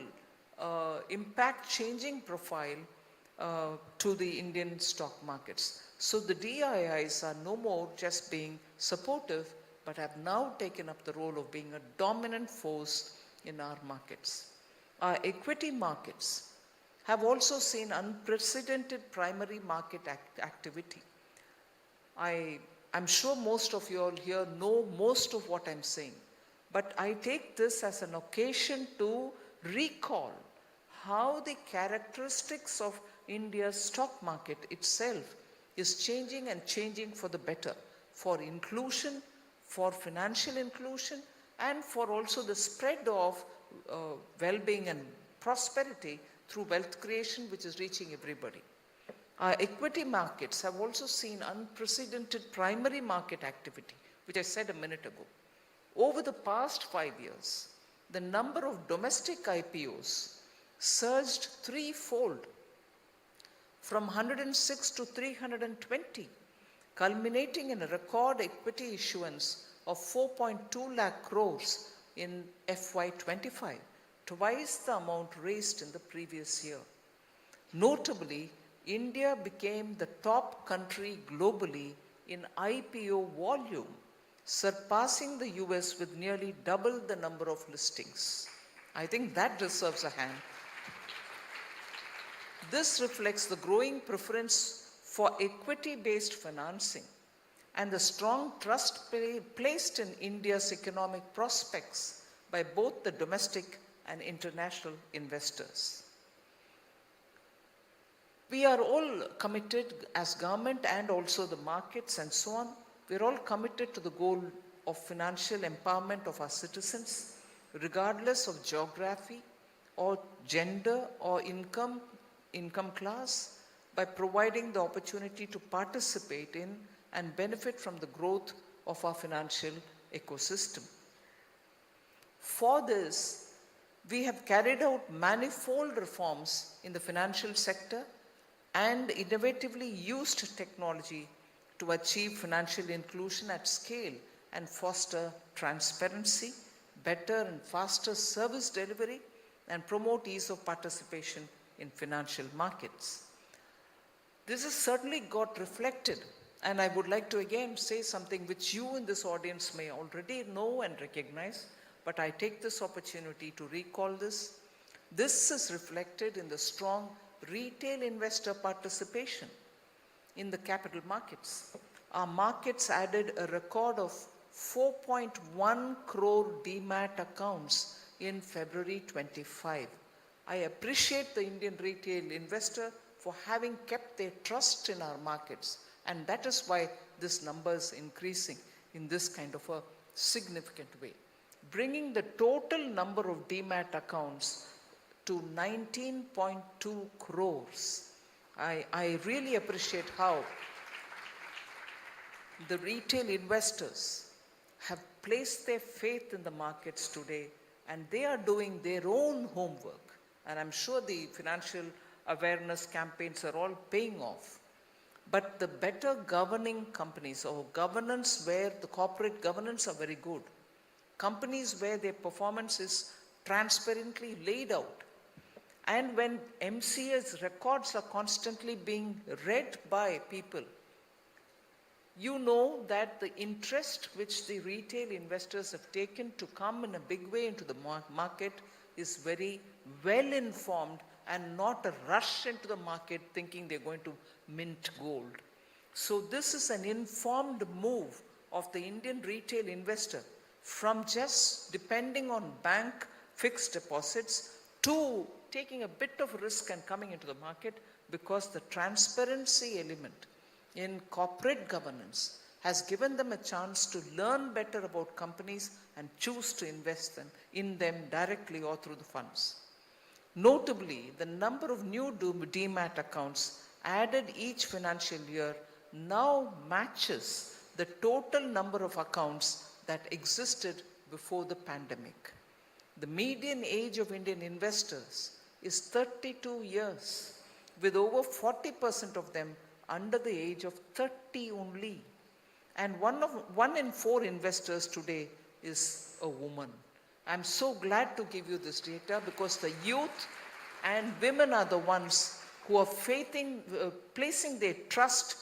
S9: impact-changing profile to the Indian stock markets. So the DIIs are no more just being supportive, but have now taken up the role of being a dominant force in our markets. Our equity markets have also seen unprecedented primary market activity. I'm sure most of you all here know most of what I'm saying, but I take this as an occasion to recall how the characteristics of India's stock market itself is changing and changing for the better, for inclusion, for financial inclusion, and for also the spread of well-being and prosperity through wealth creation, which is reaching everybody. Our equity markets have also seen unprecedented primary market activity, which I said a minute ago. Over the past 5 years, the number of domestic IPOs surged threefold, from 106 to 320, culminating in a record equity issuance of 4.2 lakh crores in FY25, twice the amount raised in the previous year. Notably, India became the top country globally in IPO volume, surpassing the US with nearly double the number of listings. I think that deserves a hand. This reflects the growing preference for equity-based financing and the strong trust placed in India's economic prospects by both the domestic and international investors. We are all committed as government and also the markets and so on. We're all committed to the goal of financial empowerment of our citizens, regardless of geography or gender or income class, by providing the opportunity to participate in and benefit from the growth of our financial ecosystem. For this, we have carried out manifold reforms in the financial sector and innovatively used technology to achieve financial inclusion at scale and foster transparency, better and faster service delivery, and promote ease of participation in financial markets. This has certainly got reflected, and I would like to again say something which you in this audience may already know and recognize, but I take this opportunity to recall this. This is reflected in the strong retail investor participation in the capital markets. Our markets added a record of 4.1 crore demat accounts in February 25. I appreciate the Indian retail investor for having kept their trust in our markets, and that is why this number is increasing in this kind of a significant way, bringing the total number of demat accounts to 19.2 crores. I really appreciate how the retail investors have placed their faith in the markets today, and they are doing their own homework. And I'm sure the financial awareness campaigns are all paying off. But the better governing companies, or governance where the corporate governance are very good, companies where their performance is transparently laid out, and when MCA's records are constantly being read by people, you know that the interest which the retail investors have taken to come in a big way into the market is very well informed and not a rush into the market thinking they're going to mint gold. So this is an informed move of the Indian retail investor from just depending on bank fixed deposits to taking a bit of risk and coming into the market, because the transparency element in corporate governance has given them a chance to learn better about companies and choose to invest in them directly or through the funds. Notably, the number of new demat accounts added each financial year now matches the total number of accounts that existed before the pandemic. The median age of Indian investors is 32 years, with over 40% of them under the age of 30 only. And one in four investors today is a woman. I'm so glad to give you this data, because the youth and women are the ones who are placing their trust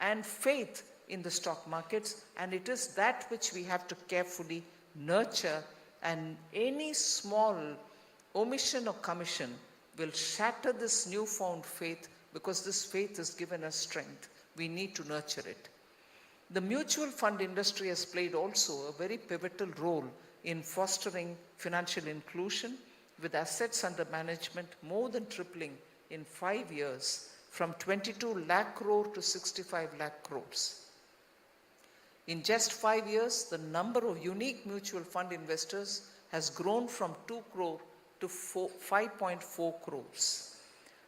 S9: and faith in the stock markets, and it is that which we have to carefully nurture, and any small omission or commission will shatter this newfound faith, because this faith has given us strength. We need to nurture it. The mutual fund industry has played also a very pivotal role in fostering financial inclusion, with assets under management more than tripling in 5 years from 22 lakh crore to 65 lakh crores. In just 5 years, the number of unique mutual fund investors has grown from 2 crore to 5.4 crores.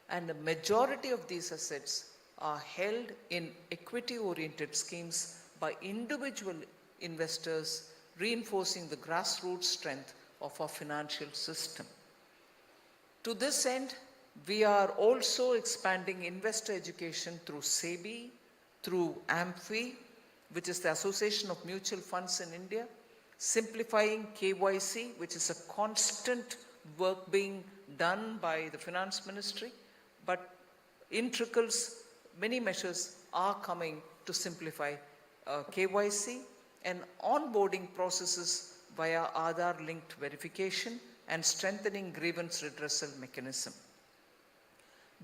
S9: And the majority of these assets are held in equity-oriented schemes by individual investors, reinforcing the grassroots strength of our financial system. To this end, we are also expanding investor education through SEBI, through AMFI, which is the Association of Mutual Funds in India, simplifying KYC, which is a constant work being done by the Finance Ministry, but in trickles, many measures are coming to simplify KYC and onboarding processes via Aadhaar-linked verification and strengthening grievance redressal mechanism.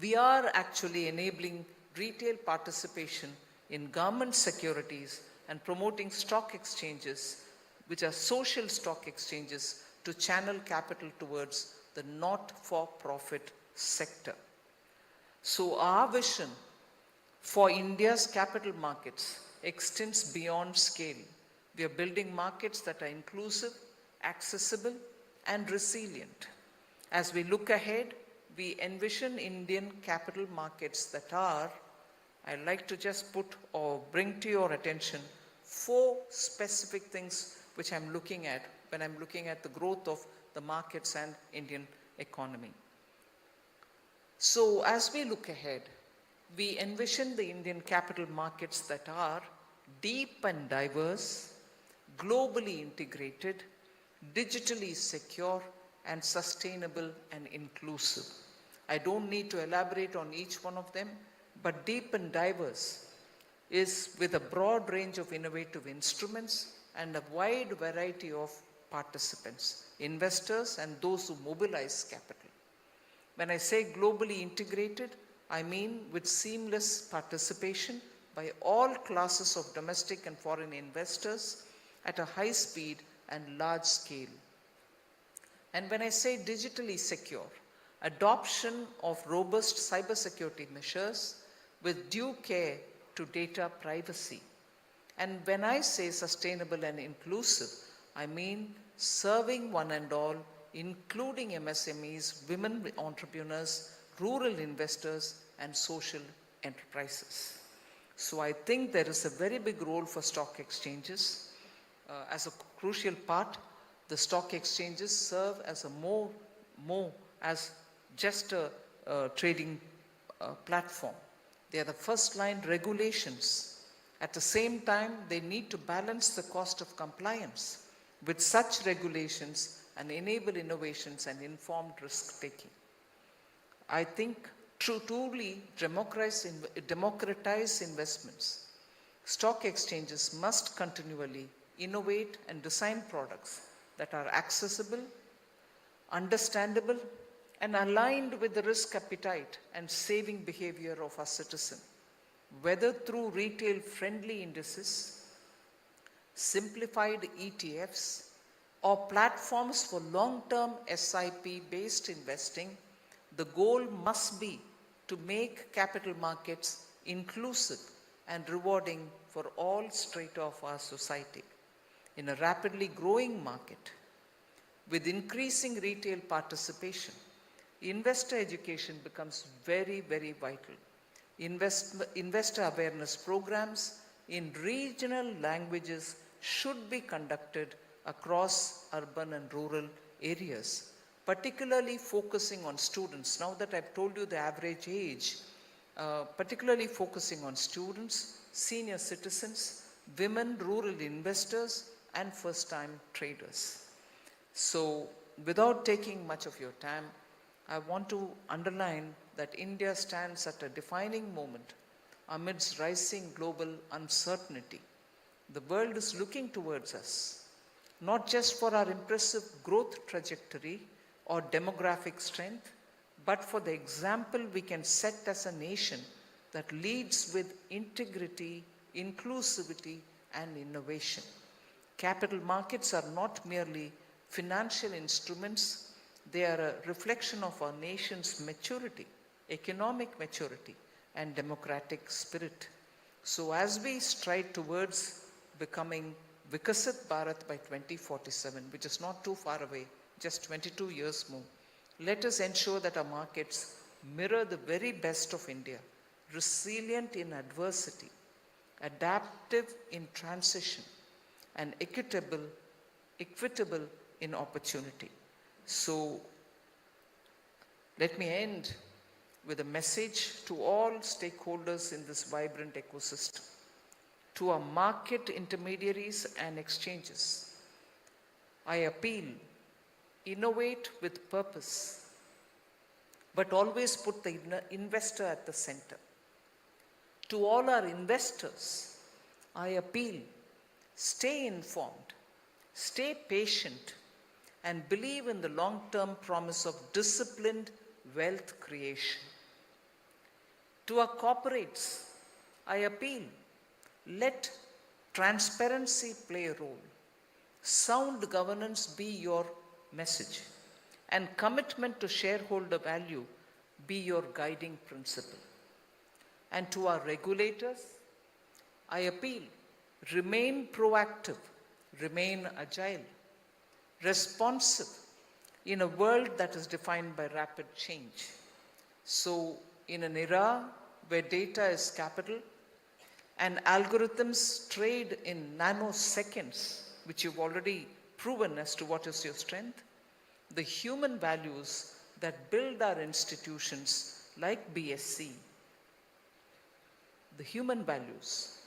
S9: We are actually enabling retail participation in government securities and promoting stock exchanges, which are social stock exchanges, to channel capital towards the not-for-profit sector. So our vision for India's capital markets extends beyond scale. We are building markets that are inclusive, accessible, and resilient. As we look ahead, we envision Indian capital markets that are, I'd like to just put or bring to your attention 4 specific things which I'm looking at when I'm looking at the growth of the markets and Indian economy. So as we look ahead, we envision the Indian capital markets that are deep and diverse, globally integrated, digitally secure, and sustainable and inclusive. I don't need to elaborate on each one of them, but deep and diverse is with a broad range of innovative instruments and a wide variety of participants, investors, and those who mobilize capital. When I say globally integrated, I mean with seamless participation by all classes of domestic and foreign investors at a high speed and large scale. And when I say digitally secure, adoption of robust cybersecurity measures with due care to data privacy. And when I say sustainable and inclusive, I mean serving one and all including MSMEs, women entrepreneurs, rural investors, and social enterprises. So I think there is a very big role for stock exchanges. As a crucial part, the stock exchanges serve as a more as just a trading platform. They are the first line regulations. At the same time, they need to balance the cost of compliance with such regulations and enable innovations and informed risk taking. I think to truly democratize investments, stock exchanges must continually innovate and design products that are accessible, understandable, and aligned with the risk appetite and saving behavior of our citizen, whether through retail-friendly indices, simplified ETFs, or platforms for long-term SIP-based investing. The goal must be to make capital markets inclusive and rewarding for all strata of our society. In a rapidly growing market, with increasing retail participation, investor education becomes very, very vital. Investor awareness programs in regional languages should be conducted across urban and rural areas, particularly focusing on students. Now that I've told you the average age, particularly focusing on students, senior citizens, women, rural investors, and first-time traders. So, without taking much of your time, I want to underline that India stands at a defining moment amidst rising global uncertainty. The world is looking towards us, not just for our impressive growth trajectory or demographic strength, but for the example we can set as a nation that leads with integrity, inclusivity, and innovation. Capital markets are not merely financial instruments, they are a reflection of our nation's maturity, economic maturity, and democratic spirit. So as we stride towards becoming Vikasit Bharat by 2047, which is not too far away, just 22 years more, let us ensure that our markets mirror the very best of India, resilient in adversity, adaptive in transition, and equitable in opportunity. So let me end with a message to all stakeholders in this vibrant ecosystem, to our market intermediaries and exchanges. I appeal, innovate with purpose, but always put the investor at the center. To all our investors, I appeal, stay informed, stay patient, and believe in the long-term promise of disciplined wealth creation. To our corporates, I appeal, let transparency play a role. Sound governance be your message, and commitment to shareholder value be your guiding principle. And to our regulators, I appeal, remain proactive, remain agile, responsive in a world that is defined by rapid change. So, in an era where data is capital and algorithms trade in nanoseconds, which you've already proven as to what is your strength, the human values that build our institutions like BSE, the human values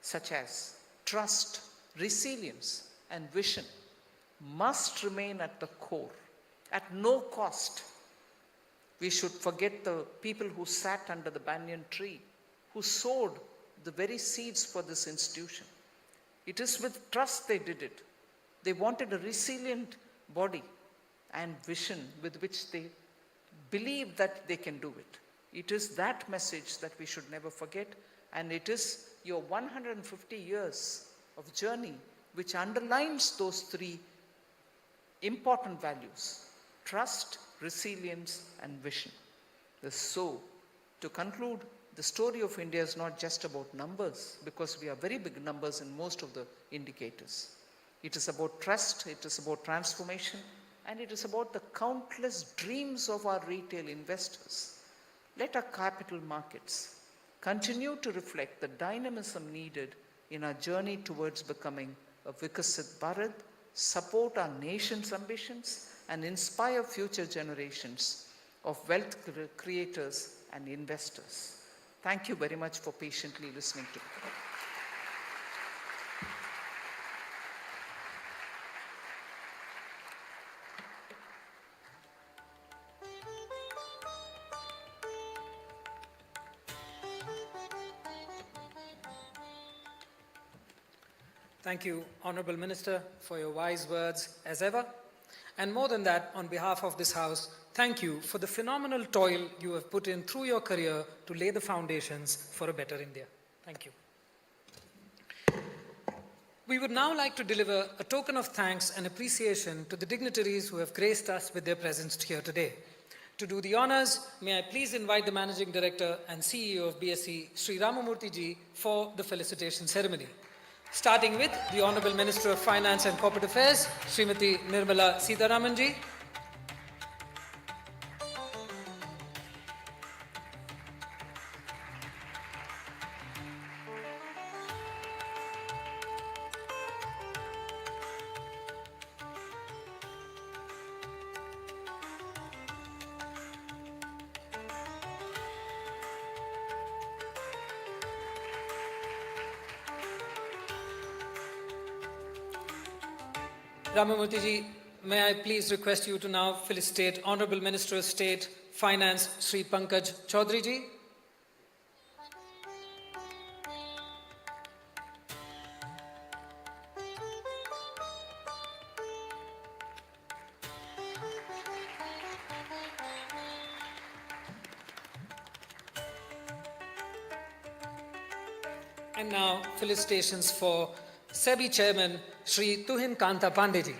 S9: such as trust, resilience, and vision must remain at the core, at no cost. We should forget the people who sat under the banyan tree, who sowed the very seeds for this institution. It is with trust they did it. They wanted a resilient body and vision with which they believe that they can do it. It is that message that we should never forget, and it is your 150 years of journey which underlines those three important values: trust, resilience, and vision. So, to conclude, the story of India is not just about numbers, because we are very big numbers in most of the indicators. It is about trust, it is about transformation, and it is about the countless dreams of our retail investors. Let our capital markets continue to reflect the dynamism needed in our journey towards becoming a Vikasit Bharat, support our nation's ambitions, and inspire future generations of wealth creators and investors. Thank you very much for patiently listening to me.
S1: Thank you, Honorable Minister, for your wise words as ever. And more than that, on behalf of this House, thank you for the phenomenal toil you have put in through your career to lay the foundations for a better India. Thank you. We would now like to deliver a token of thanks and appreciation to the dignitaries who have graced us with their presence here today. To do the honors, may I please invite the Managing Director and CEO of BSE, Sri Ramamurthy ji, for the felicitation ceremony. Starting with the Honorable Minister of Finance and Corporate Affairs, Srimati Nirmala Sitharaman ji. Ramamurthy ji, may I please request you to now felicitate Honorable Minister of State, Finance, Sri Pankaj Chaudhary ji. And now, felicitations for SEBI Chairman, Sri Tuhin Kanta Pandey ji.